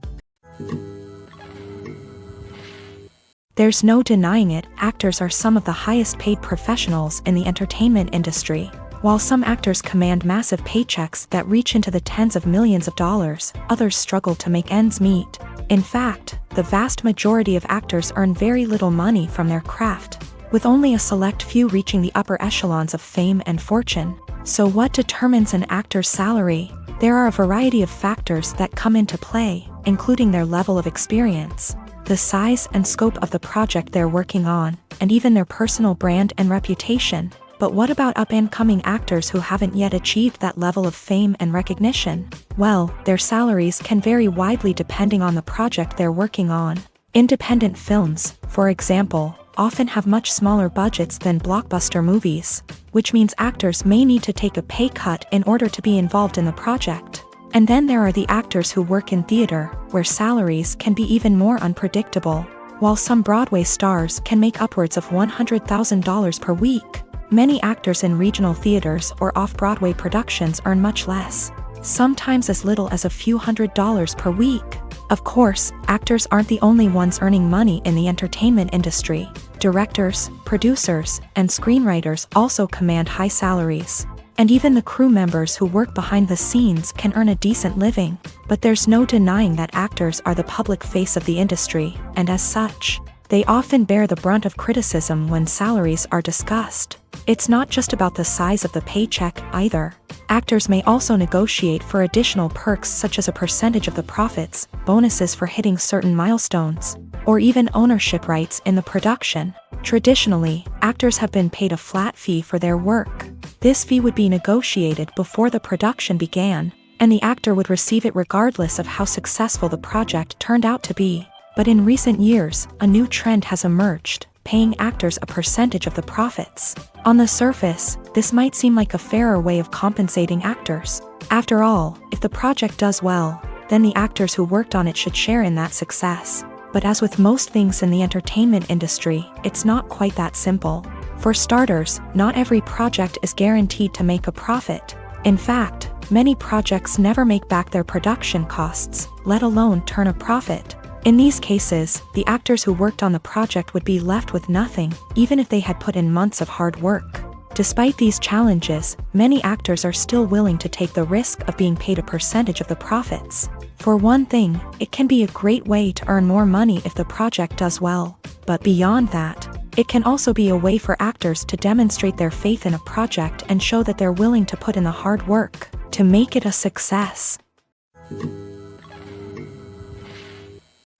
There's no denying it, actors are some of the highest-paid professionals in the entertainment industry. While some actors command massive paychecks that reach into the tens of millions of dollars, others struggle to make ends meet. In fact, the vast majority of actors earn very little money from their craft, with only a select few reaching the upper echelons of fame and fortune. So what determines an actor's salary? There are a variety of factors that come into play, including their level of experience, the size and scope of the project they're working on, and even their personal brand and reputation. But what about up-and-coming actors who haven't yet achieved that level of fame and recognition? Well, their salaries can vary widely depending on the project they're working on. Independent films, for example, often have much smaller budgets than blockbuster movies, which means actors may need to take a pay cut in order to be involved in the project. And then there are the actors who work in theater, where salaries can be even more unpredictable. While some Broadway stars can make upwards of $100,000 per week, many actors in regional theaters or off-Broadway productions earn much less, sometimes as little as a few $100s per week. Of course, actors aren't the only ones earning money in the entertainment industry. Directors, producers, and screenwriters also command high salaries. And even the crew members who work behind the scenes can earn a decent living. But there's no denying that actors are the public face of the industry, and as such, they often bear the brunt of criticism when salaries are discussed. It's not just about the size of the paycheck, either. Actors may also negotiate for additional perks such as a percentage of the profits, bonuses for hitting certain milestones, or even ownership rights in the production. Traditionally, actors have been paid a flat fee for their work. This fee would be negotiated before the production began, and the actor would receive it regardless of how successful the project turned out to be. But in recent years, a new trend has emerged, paying actors a percentage of the profits. On the surface, this might seem like a fairer way of compensating actors. After all, if the project does well, then the actors who worked on it should share in that success. But as with most things in the entertainment industry, it's not quite that simple. For starters, not every project is guaranteed to make a profit. In fact, many projects never make back their production costs, let alone turn a profit. In these cases, the actors who worked on the project would be left with nothing, even if they had put in months of hard work. Despite these challenges, many actors are still willing to take the risk of being paid a percentage of the profits. For one thing, it can be a great way to earn more money if the project does well. But beyond that, it can also be a way for actors to demonstrate their faith in a project and show that they're willing to put in the hard work to make it a success.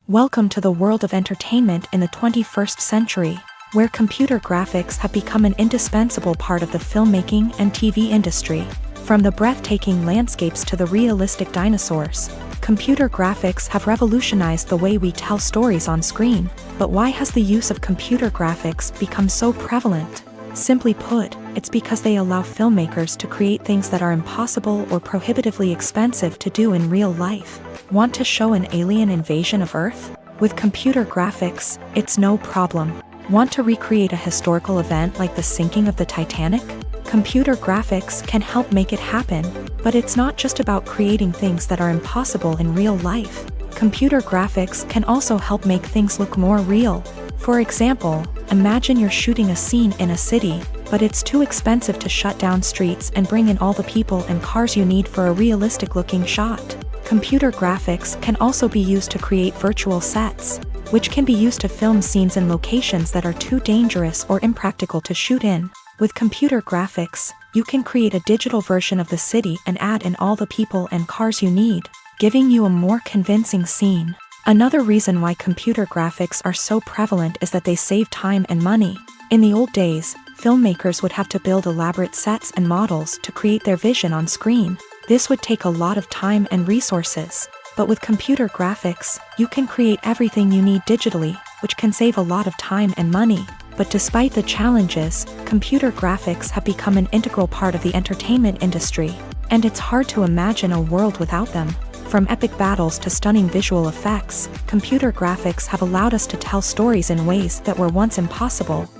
Welcome to the world of entertainment in the 21st century, where computer graphics have become an indispensable part of the filmmaking and TV industry. From the breathtaking landscapes to the realistic dinosaurs, computer graphics have revolutionized the way we tell stories on screen. But why has the use of computer graphics become so prevalent? Simply put, it's because they allow filmmakers to create things that are impossible or prohibitively expensive to do in real life. Want to show an alien invasion of Earth? With computer graphics, it's no problem. Want to recreate a historical event like the sinking of the Titanic? Computer graphics can help make it happen, but it's not just about creating things that are impossible in real life. Computer graphics can also help make things look more real. For example, imagine you're shooting a scene in a city, but it's too expensive to shut down streets and bring in all the people and cars you need for a realistic-looking shot. Computer graphics can also be used to create virtual sets, which can be used to film scenes in locations that are too dangerous or impractical to shoot in. With computer graphics, you can create a digital version of the city and add in all the people and cars you need, giving you a more convincing scene. Another reason why computer graphics are so prevalent is that they save time and money. In the old days, filmmakers would have to build elaborate sets and models to create their vision on screen. This would take a lot of time and resources. But with computer graphics, you can create everything you need digitally, which can save a lot of time and money. But despite the challenges, computer graphics have become an integral part of the entertainment industry, and it's hard to imagine a world without them. From epic battles to stunning visual effects, computer graphics have allowed us to tell stories in ways that were once impossible.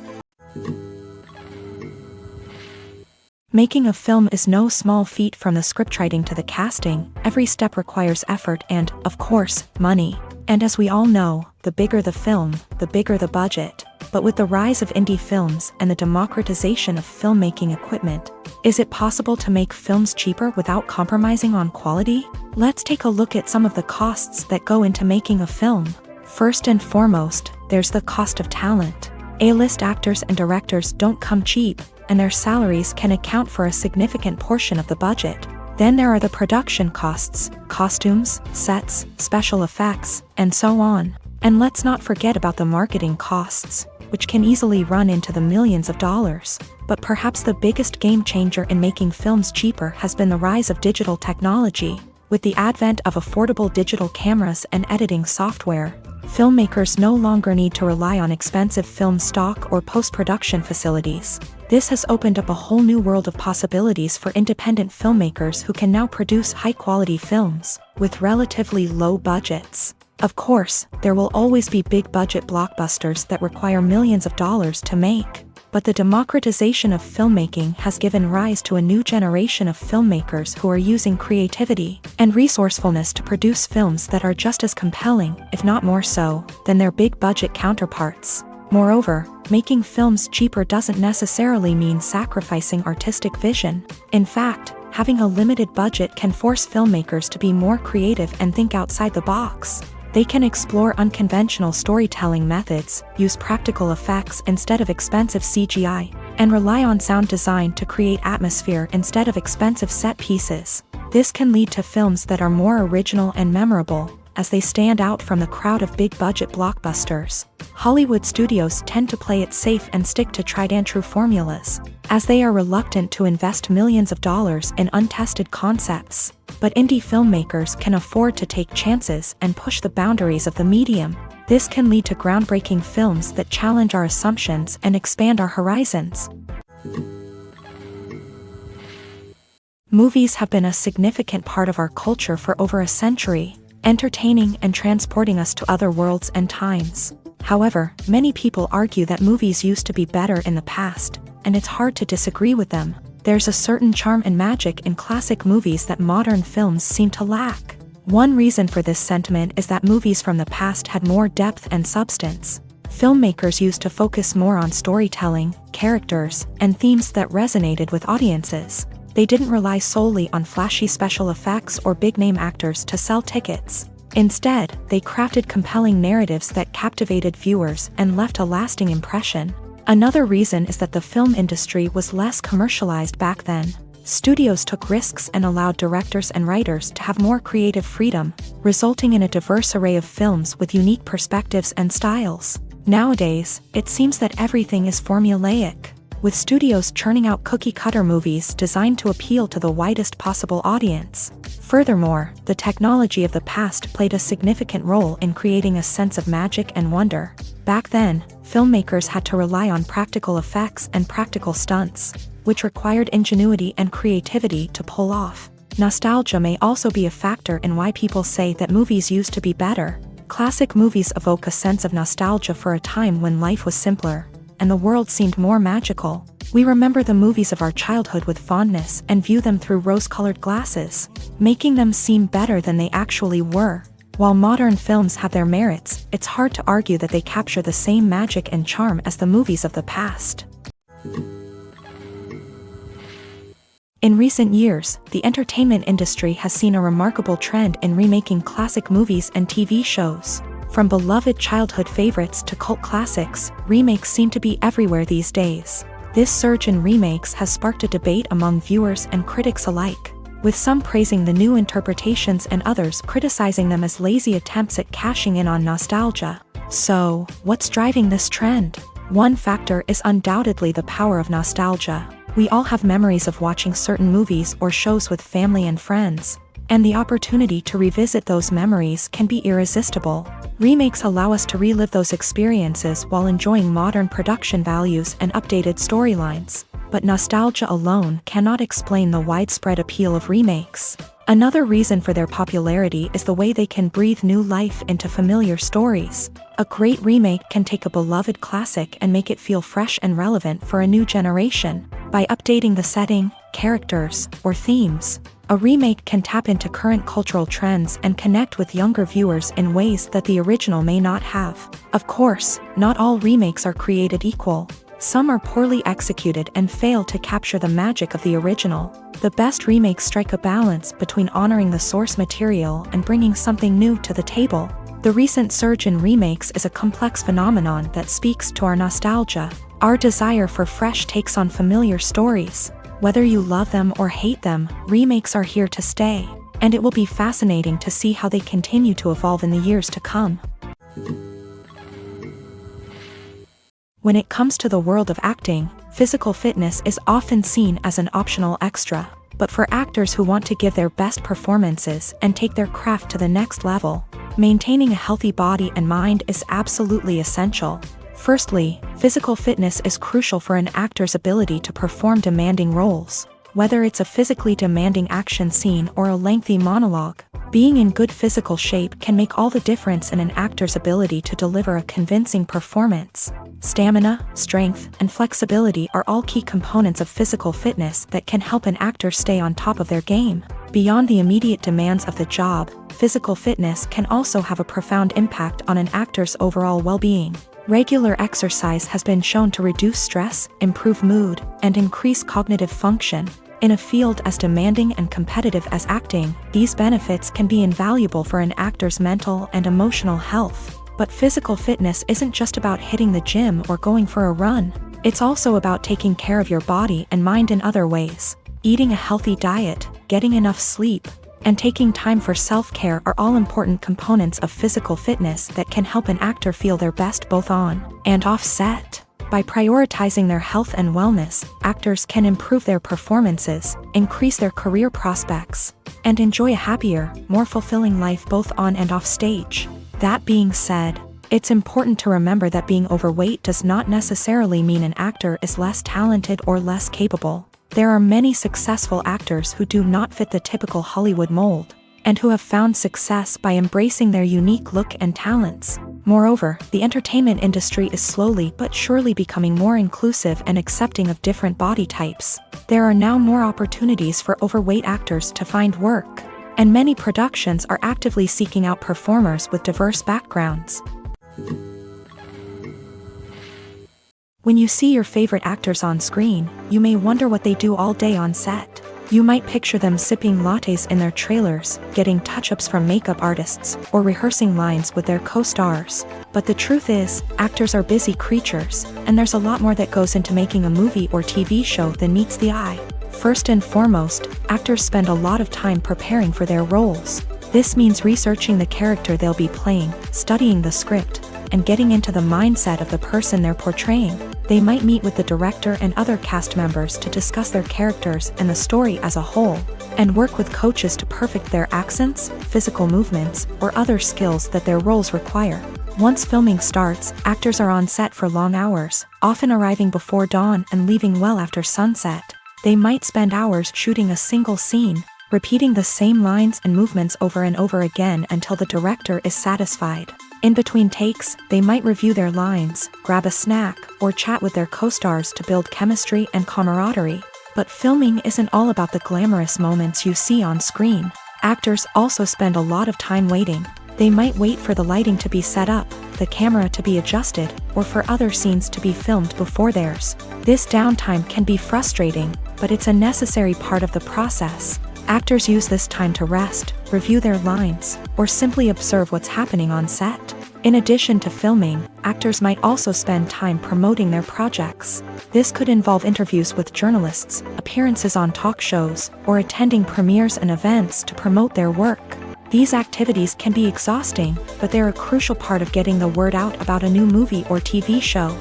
Making a film is no small feat. From the scriptwriting to the casting, every step requires effort and, of course, money. And as we all know, the bigger the film, the bigger the budget. But with the rise of indie films and the democratization of filmmaking equipment, is it possible to make films cheaper without compromising on quality? Let's take a look at some of the costs that go into making a film. First and foremost, there's the cost of talent. A-list actors and directors don't come cheap, and their salaries can account for a significant portion of the budget. Then there are the production costs, costumes, sets, special effects, and so on. And let's not forget about the marketing costs, which can easily run into the millions of dollars. But perhaps the biggest game changer in making films cheaper has been the rise of digital technology. With the advent of affordable digital cameras and editing software, filmmakers no longer need to rely on expensive film stock or post-production facilities. This has opened up a whole new world of possibilities for independent filmmakers who can now produce high-quality films with relatively low budgets. Of course, there will always be big-budget blockbusters that require millions of dollars to make. But the democratization of filmmaking has given rise to a new generation of filmmakers who are using creativity and resourcefulness to produce films that are just as compelling, if not more so, than their big-budget counterparts. Moreover, making films cheaper doesn't necessarily mean sacrificing artistic vision. In fact, having a limited budget can force filmmakers to be more creative and think outside the box. They can explore unconventional storytelling methods, use practical effects instead of expensive CGI, and rely on sound design to create atmosphere instead of expensive set pieces. This can lead to films that are more original and memorable, as they stand out from the crowd of big-budget blockbusters. Hollywood studios tend to play it safe and stick to tried-and-true formulas, as they are reluctant to invest millions of dollars in untested concepts. But indie filmmakers can afford to take chances and push the boundaries of the medium. This can lead to groundbreaking films that challenge our assumptions and expand our horizons. Movies have been a significant part of our culture for over a century, entertaining and transporting us to other worlds and times. However, many people argue that movies used to be better in the past, and it's hard to disagree with them. There's a certain charm and magic in classic movies that modern films seem to lack. One reason for this sentiment is that movies from the past had more depth and substance. filmmakers used to focus more on storytelling, characters, and themes that resonated with audiences. They didn't rely solely on flashy special effects or big-name actors to sell tickets. Instead, they crafted compelling narratives that captivated viewers and left a lasting impression. Another reason is that the film industry was less commercialized back then. Studios took risks and allowed directors and writers to have more creative freedom, resulting in a diverse array of films with unique perspectives and styles. Nowadays, it seems that everything is formulaic, with studios churning out cookie-cutter movies designed to appeal to the widest possible audience. Furthermore, the technology of the past played a significant role in creating a sense of magic and wonder. Back then, filmmakers had to rely on practical effects and practical stunts, which required ingenuity and creativity to pull off. Nostalgia may also be a factor in why people say that movies used to be better. Classic movies evoke a sense of nostalgia for a time when life was simpler, and the world seemed more magical. We remember the movies of our childhood with fondness and view them through rose-colored glasses, making them seem better than they actually were. While modern films have their merits, it's hard to argue that they capture the same magic and charm as the movies of the past. In recent years, the entertainment industry has seen a remarkable trend in remaking classic movies and TV shows. From beloved childhood favorites to cult classics, remakes seem to be everywhere these days. This surge in remakes has sparked a debate among viewers and critics alike, with some praising the new interpretations and others criticizing them as lazy attempts at cashing in on nostalgia. So, what's driving this trend? One factor is undoubtedly the power of nostalgia. We all have memories of watching certain movies or shows with family and friends, and the opportunity to revisit those memories can be irresistible. Remakes allow us to relive those experiences while enjoying modern production values and updated storylines. But nostalgia alone cannot explain the widespread appeal of remakes. Another reason for their popularity is the way they can breathe new life into familiar stories. A great remake can take a beloved classic and make it feel fresh and relevant for a new generation. By updating the setting, characters, or themes, a remake can tap into current cultural trends and connect with younger viewers in ways that the original may not have. Of course, not all remakes are created equal. Some are poorly executed and fail to capture the magic of the original. The best remakes strike a balance between honoring the source material and bringing something new to the table. The recent surge in remakes is a complex phenomenon that speaks to our nostalgia, our desire for fresh takes on familiar stories. Whether you love them or hate them, remakes are here to stay, and it will be fascinating to see how they continue to evolve in the years to come. When it comes to the world of acting, physical fitness is often seen as an optional extra, but for actors who want to give their best performances and take their craft to the next level, maintaining a healthy body and mind is absolutely essential. Firstly, physical fitness is crucial for an actor's ability to perform demanding roles. Whether it's a physically demanding action scene or a lengthy monologue, being in good physical shape can make all the difference in an actor's ability to deliver a convincing performance. Stamina, strength, and flexibility are all key components of physical fitness that can help an actor stay on top of their game. Beyond the immediate demands of the job, physical fitness can also have a profound impact on an actor's overall well-being. Regular exercise has been shown to reduce stress, improve mood, and increase cognitive function. In a field as demanding and competitive as acting, these benefits can be invaluable for an actor's mental and emotional health. But physical fitness isn't just about hitting the gym or going for a run. It's also about taking care of your body and mind in other ways. Eating a healthy diet, getting enough sleep, and taking time for self-care are all important components of physical fitness that can help an actor feel their best both on and off set. By prioritizing their health and wellness, actors can improve their performances, increase their career prospects, and enjoy a happier, more fulfilling life both on and off stage. That being said, it's important to remember that being overweight does not necessarily mean an actor is less talented or less capable. There are many successful actors who do not fit the typical Hollywood mold, and who have found success by embracing their unique look and talents. Moreover, the entertainment industry is slowly but surely becoming more inclusive and accepting of different body types. There are now more opportunities for overweight actors to find work, and many productions are actively seeking out performers with diverse backgrounds. When you see your favorite actors on screen, you may wonder what they do all day on set. You might picture them sipping lattes in their trailers, getting touch-ups from makeup artists, or rehearsing lines with their co-stars. But the truth is, actors are busy creatures, and there's a lot more that goes into making a movie or TV show than meets the eye. First and foremost, actors spend a lot of time preparing for their roles. This means researching the character they'll be playing, studying the script, and getting into the mindset of the person they're portraying. They might meet with the director and other cast members to discuss their characters and the story as a whole, and work with coaches to perfect their accents, physical movements, or other skills that their roles require. Once filming starts, actors are on set for long hours, often arriving before dawn and leaving well after sunset. They might spend hours shooting a single scene, repeating the same lines and movements over and over again until the director is satisfied. In between takes, they might review their lines, grab a snack, or chat with their co-stars to build chemistry and camaraderie. But filming isn't all about the glamorous moments you see on screen. Actors also spend a lot of time waiting. They might wait for the lighting to be set up, the camera to be adjusted, or for other scenes to be filmed before theirs. This downtime can be frustrating, but it's a necessary part of the process. Actors use this time to rest, review their lines, or simply observe what's happening on set. In addition to filming, actors might also spend time promoting their projects. This could involve interviews with journalists, appearances on talk shows, or attending premieres and events to promote their work. These activities can be exhausting, but they're a crucial part of getting the word out about a new movie or TV show.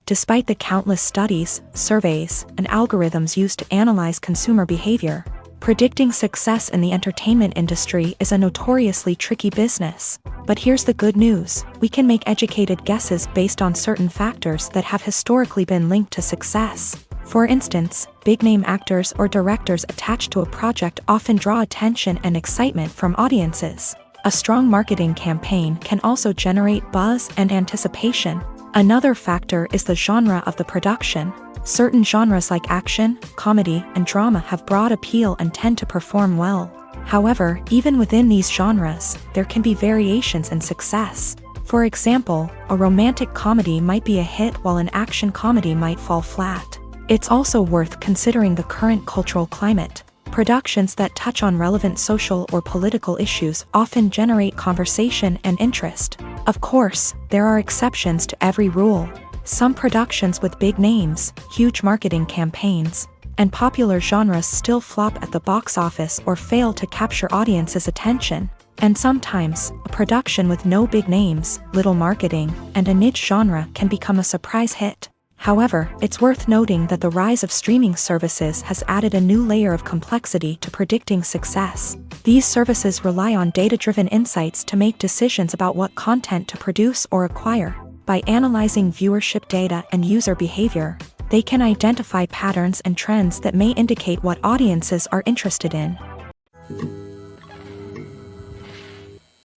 Despite the countless studies, surveys, and algorithms used to analyze consumer behavior, predicting success in the entertainment industry is a notoriously tricky business. But here's the good news: we can make educated guesses based on certain factors that have historically been linked to success. For instance, big-name actors or directors attached to a project often draw attention and excitement from audiences. A strong marketing campaign can also generate buzz and anticipation. Another factor is the genre of the production. Certain genres like action, comedy, and drama have broad appeal and tend to perform well. However, even within these genres, there can be variations in success. For example, a romantic comedy might be a hit while an action comedy might fall flat. It's also worth considering the current cultural climate. Productions that touch on relevant social or political issues often generate conversation and interest. Of course, there are exceptions to every rule. Some productions with big names, huge marketing campaigns, and popular genres still flop at the box office or fail to capture audiences' attention. And sometimes, a production with no big names, little marketing, and a niche genre can become a surprise hit. However, it's worth noting that the rise of streaming services has added a new layer of complexity to predicting success. These services rely on data-driven insights to make decisions about what content to produce or acquire. By analyzing viewership data and user behavior, they can identify patterns and trends that may indicate what audiences are interested in.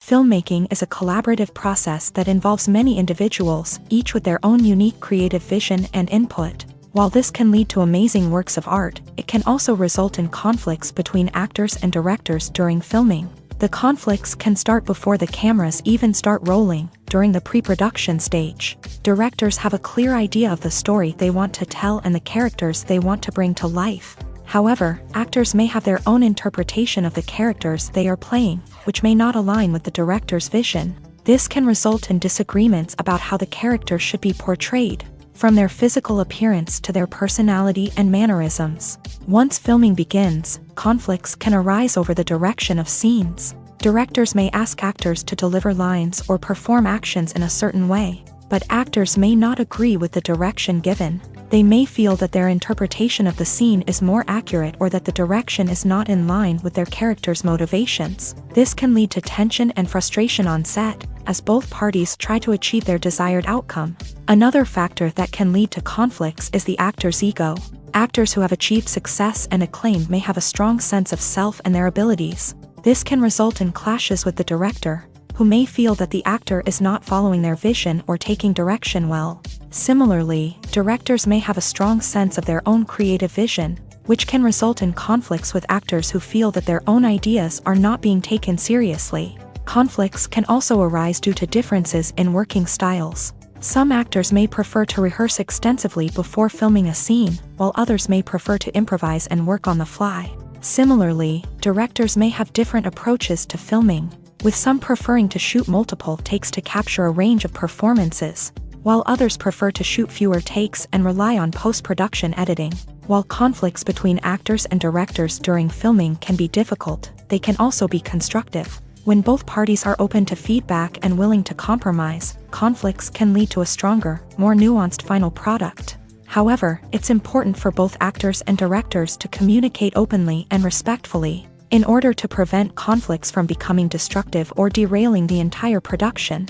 Filmmaking is a collaborative process that involves many individuals, each with their own unique creative vision and input. While this can lead to amazing works of art, it can also result in conflicts between actors and directors during filming. The conflicts can start before the cameras even start rolling, during the pre-production stage. Directors have a clear idea of the story they want to tell and the characters they want to bring to life. However, actors may have their own interpretation of the characters they are playing, which may not align with the director's vision. This can result in disagreements about how the character should be portrayed, from their physical appearance to their personality and mannerisms. Once filming begins, conflicts can arise over the direction of scenes. Directors may ask actors to deliver lines or perform actions in a certain way, but actors may not agree with the direction given. They may feel that their interpretation of the scene is more accurate or that the direction is not in line with their character's motivations. This can lead to tension and frustration on set, as both parties try to achieve their desired outcome. Another factor that can lead to conflicts is the actor's ego. Actors who have achieved success and acclaim may have a strong sense of self and their abilities. This can result in clashes with the director, who may feel that the actor is not following their vision or taking direction well. Similarly, directors may have a strong sense of their own creative vision, which can result in conflicts with actors who feel that their own ideas are not being taken seriously. Conflicts can also arise due to differences in working styles. Some actors may prefer to rehearse extensively before filming a scene, while others may prefer to improvise and work on the fly. Similarly, directors may have different approaches to filming, with some preferring to shoot multiple takes to capture a range of performances, while others prefer to shoot fewer takes and rely on post-production editing. While conflicts between actors and directors during filming can be difficult, they can also be constructive. When both parties are open to feedback and willing to compromise, conflicts can lead to a stronger, more nuanced final product. However, it's important for both actors and directors to communicate openly and respectfully, in order to prevent conflicts from becoming destructive or derailing the entire production.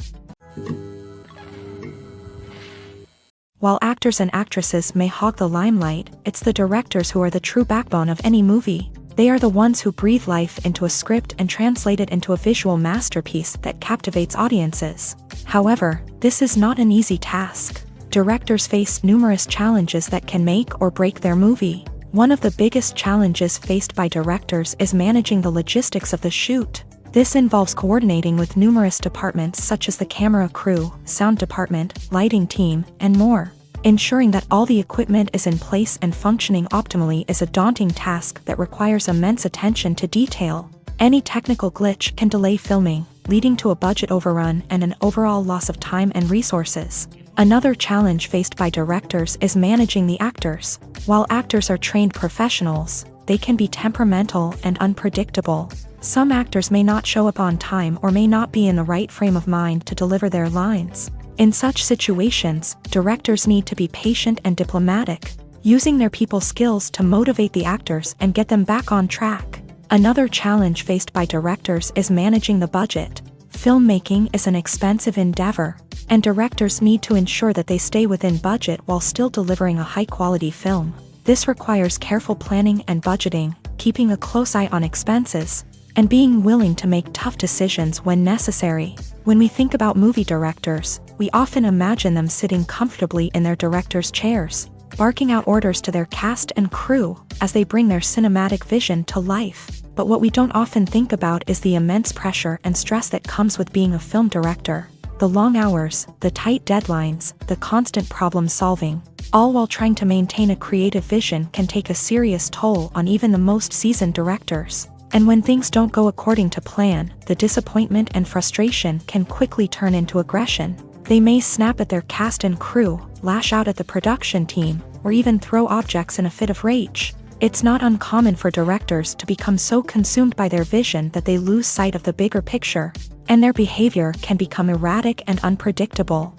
While actors and actresses may hog the limelight, it's the directors who are the true backbone of any movie. They are the ones who breathe life into a script and translate it into a visual masterpiece that captivates audiences. However, this is not an easy task. Directors face numerous challenges that can make or break their movie. One of the biggest challenges faced by directors is managing the logistics of the shoot. This involves coordinating with numerous departments such as the camera crew, sound department, lighting team, and more. Ensuring that all the equipment is in place and functioning optimally is a daunting task that requires immense attention to detail. Any technical glitch can delay filming, leading to a budget overrun and an overall loss of time and resources. Another challenge faced by directors is managing the actors. While actors are trained professionals, they can be temperamental and unpredictable. Some actors may not show up on time or may not be in the right frame of mind to deliver their lines. In such situations, directors need to be patient and diplomatic, using their people skills to motivate the actors and get them back on track. Another challenge faced by directors is managing the budget. Filmmaking is an expensive endeavor, and directors need to ensure that they stay within budget while still delivering a high-quality film. This requires careful planning and budgeting, keeping a close eye on expenses, and being willing to make tough decisions when necessary. When we think about movie directors, we often imagine them sitting comfortably in their director's chairs, barking out orders to their cast and crew as they bring their cinematic vision to life. But what we don't often think about is the immense pressure and stress that comes with being a film director. The long hours, the tight deadlines, the constant problem solving, all while trying to maintain a creative vision can take a serious toll on even the most seasoned directors. And when things don't go according to plan, the disappointment and frustration can quickly turn into aggression. They may snap at their cast and crew, lash out at the production team, or even throw objects in a fit of rage. It's not uncommon for directors to become so consumed by their vision that they lose sight of the bigger picture, and their behavior can become erratic and unpredictable.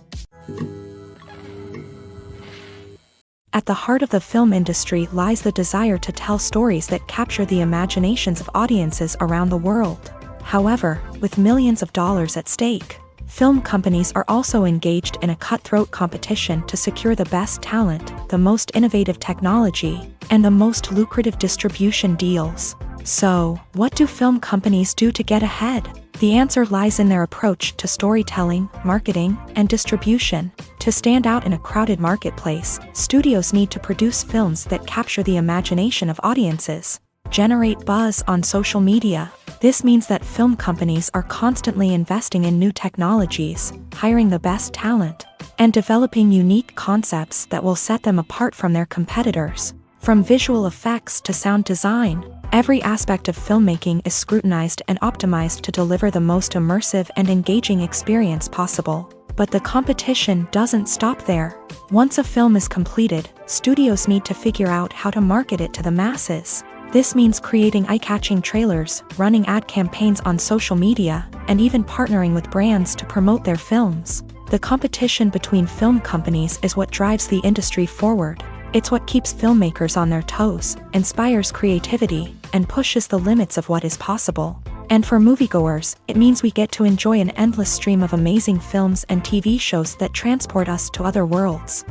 At the heart of the film industry lies the desire to tell stories that capture the imaginations of audiences around the world. However, with millions of dollars at stake, film companies are also engaged in a cutthroat competition to secure the best talent, the most innovative technology, and the most lucrative distribution deals. So, what do film companies do to get ahead? The answer lies in their approach to storytelling, marketing, and distribution. To stand out in a crowded marketplace, studios need to produce films that capture the imagination of audiences, generate buzz on social media. This means that film companies are constantly investing in new technologies, hiring the best talent, and developing unique concepts that will set them apart from their competitors. From visual effects to sound design, every aspect of filmmaking is scrutinized and optimized to deliver the most immersive and engaging experience possible. But the competition doesn't stop there. Once a film is completed, studios need to figure out how to market it to the masses. This means creating eye-catching trailers, running ad campaigns on social media, and even partnering with brands to promote their films. The competition between film companies is what drives the industry forward. It's what keeps filmmakers on their toes, inspires creativity, and pushes the limits of what is possible. And for moviegoers, it means we get to enjoy an endless stream of amazing films and TV shows that transport us to other worlds.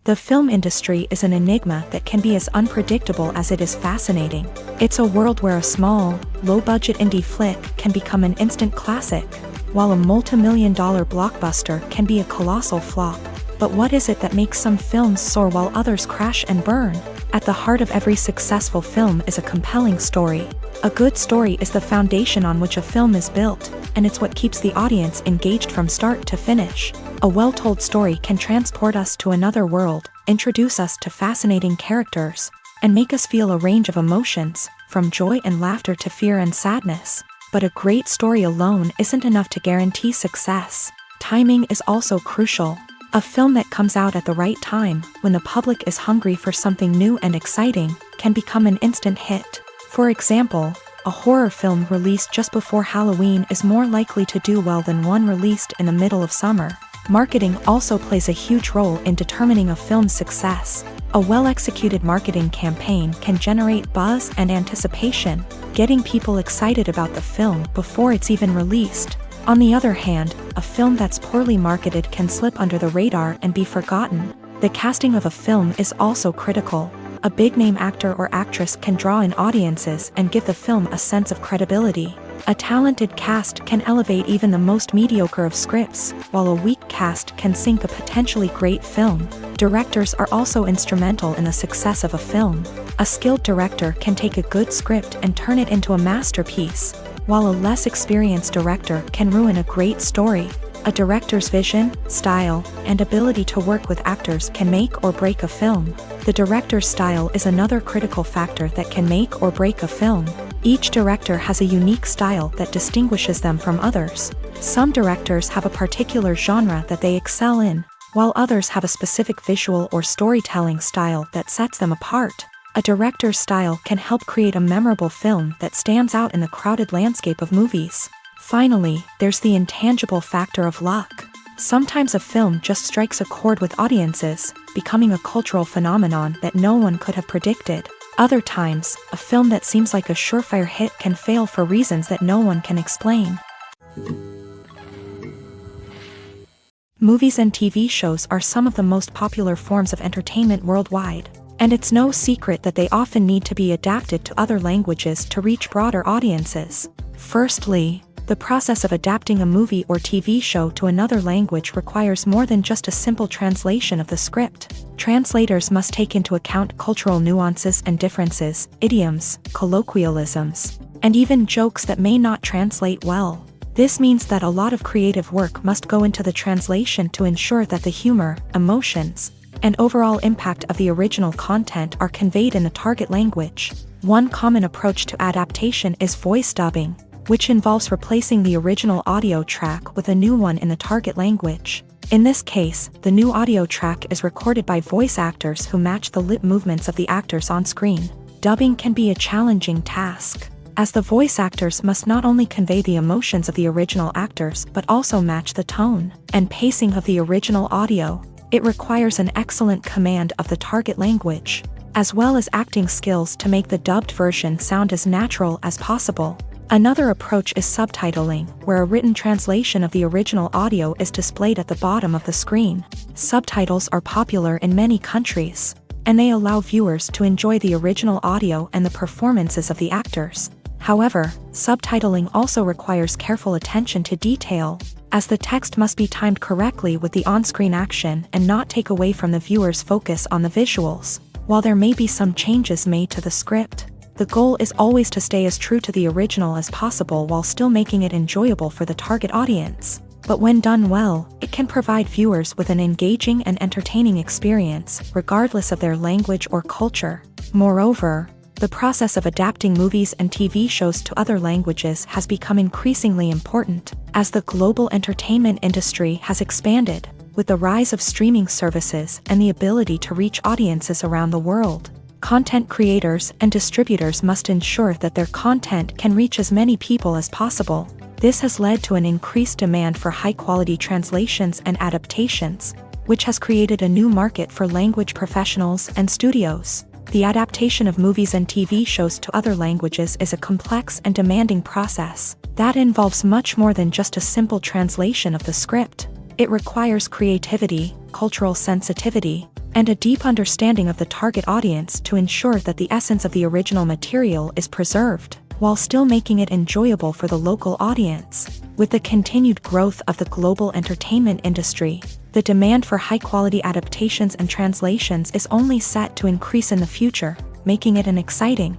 The film industry is an enigma that can be as unpredictable as it is fascinating. It's a world where a small, low-budget indie flick can become an instant classic, while a multi-million-dollar blockbuster can be a colossal flop. But what is it that makes some films soar while others crash and burn? At the heart of every successful film is a compelling story. A good story is the foundation on which a film is built, and it's what keeps the audience engaged from start to finish. A well-told story can transport us to another world, introduce us to fascinating characters, and make us feel a range of emotions, from joy and laughter to fear and sadness. But a great story alone isn't enough to guarantee success. Timing is also crucial. A film that comes out at the right time, when the public is hungry for something new and exciting, can become an instant hit. For example, a horror film released just before Halloween is more likely to do well than one released in the middle of summer. Marketing also plays a huge role in determining a film's success. A well-executed marketing campaign can generate buzz and anticipation, getting people excited about the film before it's even released. On the other hand, a film that's poorly marketed can slip under the radar and be forgotten. The casting of a film is also critical. A big-name actor or actress can draw in audiences and give the film a sense of credibility. A talented cast can elevate even the most mediocre of scripts, while a weak cast can sink a potentially great film. Directors are also instrumental in the success of a film. A skilled director can take a good script and turn it into a masterpiece, while a less experienced director can ruin a great story. A director's vision, style, and ability to work with actors can make or break a film. The director's style is another critical factor that can make or break a film. Each director has a unique style that distinguishes them from others. Some directors have a particular genre that they excel in, while others have a specific visual or storytelling style that sets them apart. A director's style can help create a memorable film that stands out in the crowded landscape of movies. Finally, there's the intangible factor of luck. Sometimes a film just strikes a chord with audiences, becoming a cultural phenomenon that no one could have predicted. Other times, a film that seems like a surefire hit can fail for reasons that no one can explain. Movies and TV shows are some of the most popular forms of entertainment worldwide, and it's no secret that they often need to be adapted to other languages to reach broader audiences. Firstly, the process of adapting a movie or TV show to another language requires more than just a simple translation of the script. Translators must take into account cultural nuances and differences, idioms, colloquialisms, and even jokes that may not translate well. This means that a lot of creative work must go into the translation to ensure that the humor, emotions, and overall impact of the original content are conveyed in the target language. One common approach to adaptation is voice dubbing, which involves replacing the original audio track with a new one in the target language. In this case, the new audio track is recorded by voice actors who match the lip movements of the actors on screen. Dubbing can be a challenging task, as the voice actors must not only convey the emotions of the original actors but also match the tone and pacing of the original audio. It requires an excellent command of the target language, as well as acting skills to make the dubbed version sound as natural as possible. Another approach is subtitling, where a written translation of the original audio is displayed at the bottom of the screen. Subtitles are popular in many countries, and they allow viewers to enjoy the original audio and the performances of the actors. However, subtitling also requires careful attention to detail, as the text must be timed correctly with the on-screen action and not take away from the viewer's focus on the visuals. While there may be some changes made to the script, the goal is always to stay as true to the original as possible while still making it enjoyable for the target audience. But when done well, it can provide viewers with an engaging and entertaining experience, regardless of their language or culture. Moreover, the process of adapting movies and TV shows to other languages has become increasingly important, as the global entertainment industry has expanded, with the rise of streaming services and the ability to reach audiences around the world. Content creators and distributors must ensure that their content can reach as many people as possible. This has led to an increased demand for high-quality translations and adaptations, which has created a new market for language professionals and studios. The adaptation of movies and TV shows to other languages is a complex and demanding process that involves much more than just a simple translation of the script. It requires creativity, cultural sensitivity, and a deep understanding of the target audience to ensure that the essence of the original material is preserved, while still making it enjoyable for the local audience. With the continued growth of the global entertainment industry, the demand for high-quality adaptations and translations is only set to increase in the future, making it an exciting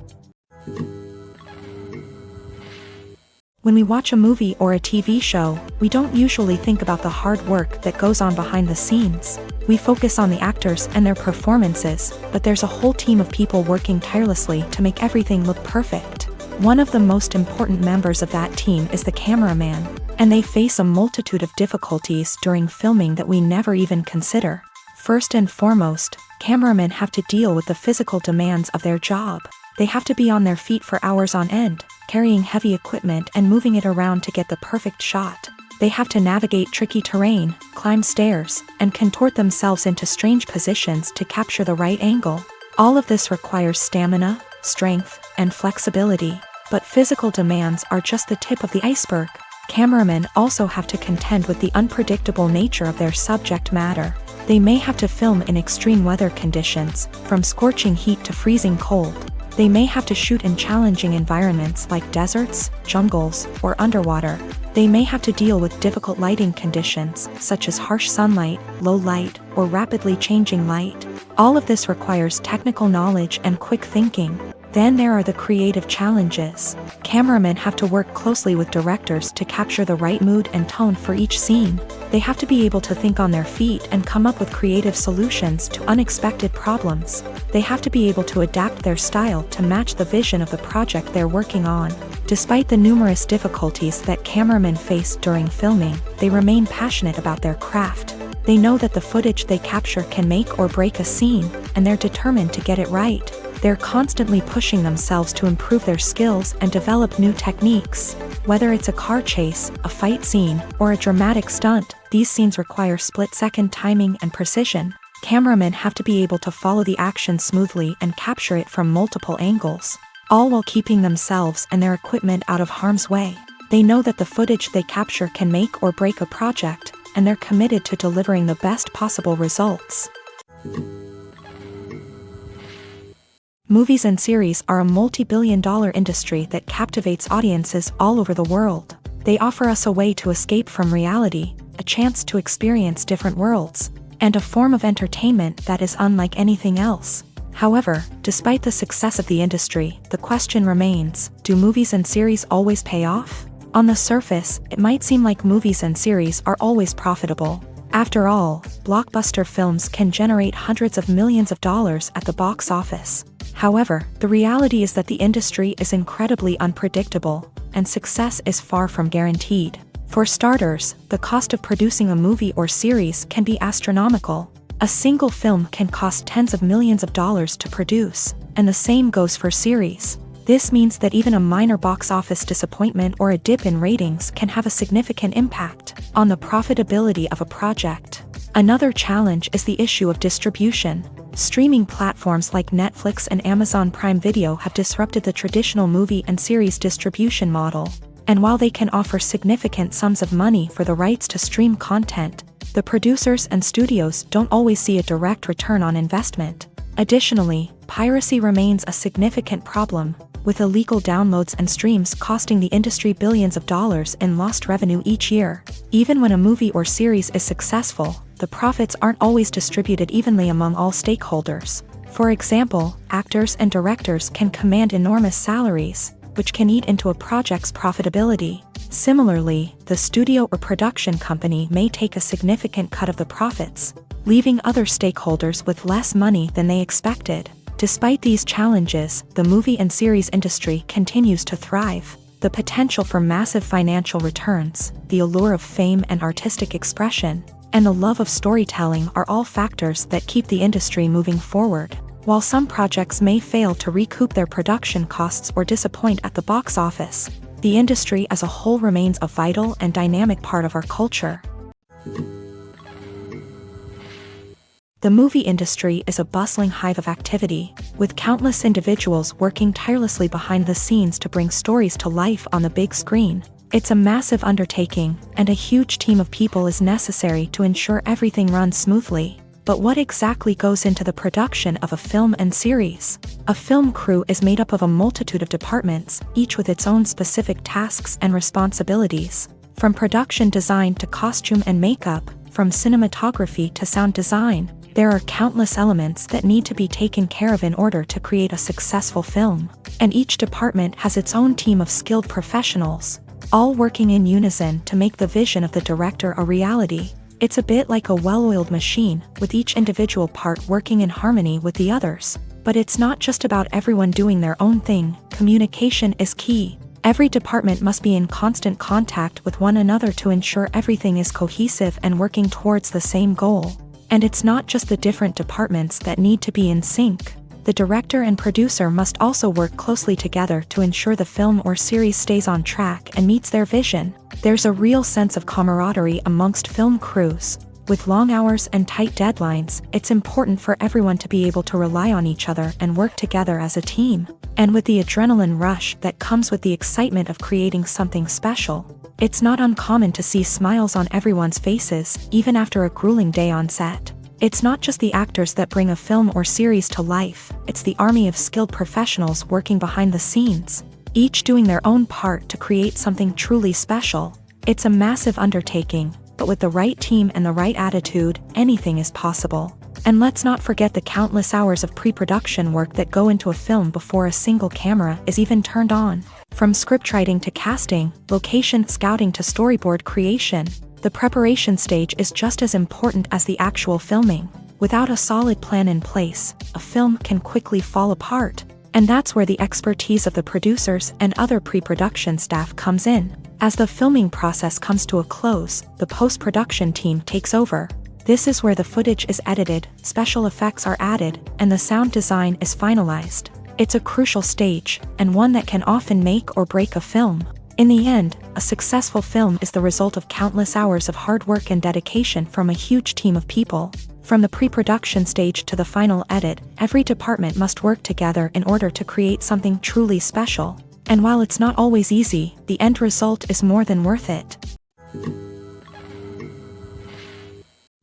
When we watch a movie or a TV show, we don't usually think about the hard work that goes on behind the scenes. We focus on the actors and their performances, but there's a whole team of people working tirelessly to make everything look perfect. One of the most important members of that team is the cameraman, and they face a multitude of difficulties during filming that we never even consider. First and foremost, cameramen have to deal with the physical demands of their job. They have to be on their feet for hours on end, carrying heavy equipment and moving it around to get the perfect shot. They have to navigate tricky terrain, climb stairs, and contort themselves into strange positions to capture the right angle. All of this requires stamina, strength, and flexibility. But physical demands are just the tip of the iceberg. Cameramen also have to contend with the unpredictable nature of their subject matter. They may have to film in extreme weather conditions, from scorching heat to freezing cold. They may have to shoot in challenging environments like deserts, jungles, or underwater. They may have to deal with difficult lighting conditions, such as harsh sunlight, low light, or rapidly changing light. All of this requires technical knowledge and quick thinking. Then there are the creative challenges. Cameramen have to work closely with directors to capture the right mood and tone for each scene. They have to be able to think on their feet and come up with creative solutions to unexpected problems. They have to be able to adapt their style to match the vision of the project they're working on. Despite the numerous difficulties that cameramen face during filming, they remain passionate about their craft. They know that the footage they capture can make or break a scene, and they're determined to get it right. They're constantly pushing themselves to improve their skills and develop new techniques. Whether it's a car chase, a fight scene, or a dramatic stunt, these scenes require split-second timing and precision. Cameramen have to be able to follow the action smoothly and capture it from multiple angles, all while keeping themselves and their equipment out of harm's way. They know that the footage they capture can make or break a project, and they're committed to delivering the best possible results. Movies and series are a multi-billion-dollar industry that captivates audiences all over the world. They offer us a way to escape from reality, a chance to experience different worlds, and a form of entertainment that is unlike anything else. However, despite the success of the industry, the question remains, do movies and series always pay off? On the surface, it might seem like movies and series are always profitable. After all, blockbuster films can generate hundreds of millions of dollars at the box office. However, the reality is that the industry is incredibly unpredictable, and success is far from guaranteed. For starters, the cost of producing a movie or series can be astronomical. A single film can cost tens of millions of dollars to produce, and the same goes for series. This means that even a minor box office disappointment or a dip in ratings can have a significant impact on the profitability of a project. Another challenge is the issue of distribution. Streaming platforms like Netflix and Amazon Prime Video have disrupted the traditional movie and series distribution model. And while they can offer significant sums of money for the rights to stream content, the producers and studios don't always see a direct return on investment. Additionally, piracy remains a significant problem, with illegal downloads and streams costing the industry billions of dollars in lost revenue each year. Even when a movie or series is successful, the profits aren't always distributed evenly among all stakeholders. For example, actors and directors can command enormous salaries, which can eat into a project's profitability. Similarly, the studio or production company may take a significant cut of the profits, leaving other stakeholders with less money than they expected. Despite these challenges, the movie and series industry continues to thrive. The potential for massive financial returns, the allure of fame and artistic expression, and the love of storytelling are all factors that keep the industry moving forward. While some projects may fail to recoup their production costs or disappoint at the box office, the industry as a whole remains a vital and dynamic part of our culture. The movie industry is a bustling hive of activity, with countless individuals working tirelessly behind the scenes to bring stories to life on the big screen. It's a massive undertaking, and a huge team of people is necessary to ensure everything runs smoothly. But what exactly goes into the production of a film and series? A film crew is made up of a multitude of departments, each with its own specific tasks and responsibilities. From production design to costume and makeup, from cinematography to sound design, there are countless elements that need to be taken care of in order to create a successful film. And each department has its own team of skilled professionals. all working in unison to make the vision of the director a reality. It's a bit like a well-oiled machine, with each individual part working in harmony with the others. But it's not just about everyone doing their own thing. Communication is key. Every department must be in constant contact with one another to ensure everything is cohesive and working towards the same goal. And it's not just the different departments that need to be in sync. The director and producer must also work closely together to ensure the film or series stays on track and meets their vision. There's a real sense of camaraderie amongst film crews. With long hours and tight deadlines, it's important for everyone to be able to rely on each other and work together as a team. And with the adrenaline rush that comes with the excitement of creating something special, it's not uncommon to see smiles on everyone's faces, even after a grueling day on set. It's not just the actors that bring a film or series to life, it's the army of skilled professionals working behind the scenes, each doing their own part to create something truly special. It's a massive undertaking, but with the right team and the right attitude, anything is possible. And let's not forget the countless hours of pre-production work that go into a film before a single camera is even turned on. From scriptwriting to casting, location scouting to storyboard creation, the preparation stage is just as important as the actual filming. Without a solid plan in place, a film can quickly fall apart. And that's where the expertise of the producers and other pre-production staff comes in. As the filming process comes to a close, the post-production team takes over. This is where the footage is edited, special effects are added, and the sound design is finalized. It's a crucial stage, and one that can often make or break a film. In the end, a successful film is the result of countless hours of hard work and dedication from a huge team of people. From the pre-production stage to the final edit, every department must work together in order to create something truly special. And while it's not always easy, the end result is more than worth it.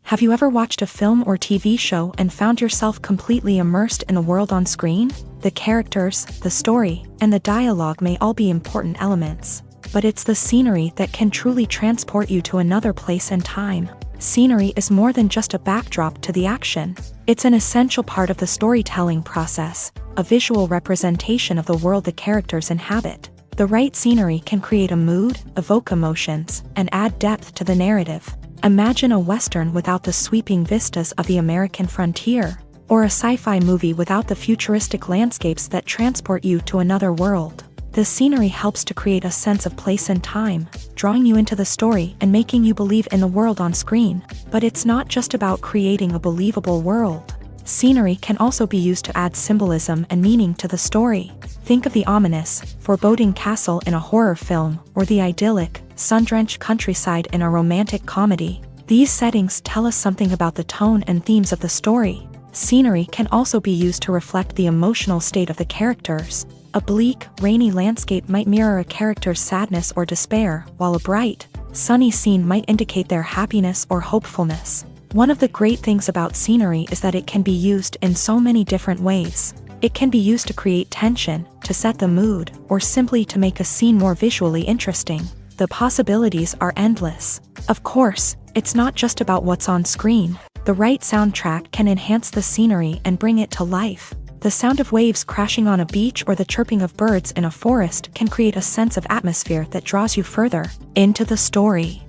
Have you ever watched a film or TV show and found yourself completely immersed in the world on screen? The characters, the story, and the dialogue may all be important elements, but it's the scenery that can truly transport you to another place and time. Scenery is more than just a backdrop to the action. It's an essential part of the storytelling process, a visual representation of the world the characters inhabit. The right scenery can create a mood, evoke emotions, and add depth to the narrative. Imagine a Western without the sweeping vistas of the American frontier, or a sci-fi movie without the futuristic landscapes that transport you to another world. The scenery helps to create a sense of place and time, drawing you into the story and making you believe in the world on screen. But it's not just about creating a believable world. Scenery can also be used to add symbolism and meaning to the story. Think of the ominous, foreboding castle in a horror film, or the idyllic, sun-drenched countryside in a romantic comedy. These settings tell us something about the tone and themes of the story. Scenery can also be used to reflect the emotional state of the characters. A bleak, rainy landscape might mirror a character's sadness or despair, while a bright, sunny scene might indicate their happiness or hopefulness. One of the great things about scenery is that it can be used in so many different ways. It can be used to create tension, to set the mood, or simply to make a scene more visually interesting. The possibilities are endless. Of course, it's not just about what's on screen. The right soundtrack can enhance the scenery and bring it to life. The sound of waves crashing on a beach or the chirping of birds in a forest can create a sense of atmosphere that draws you further into the story.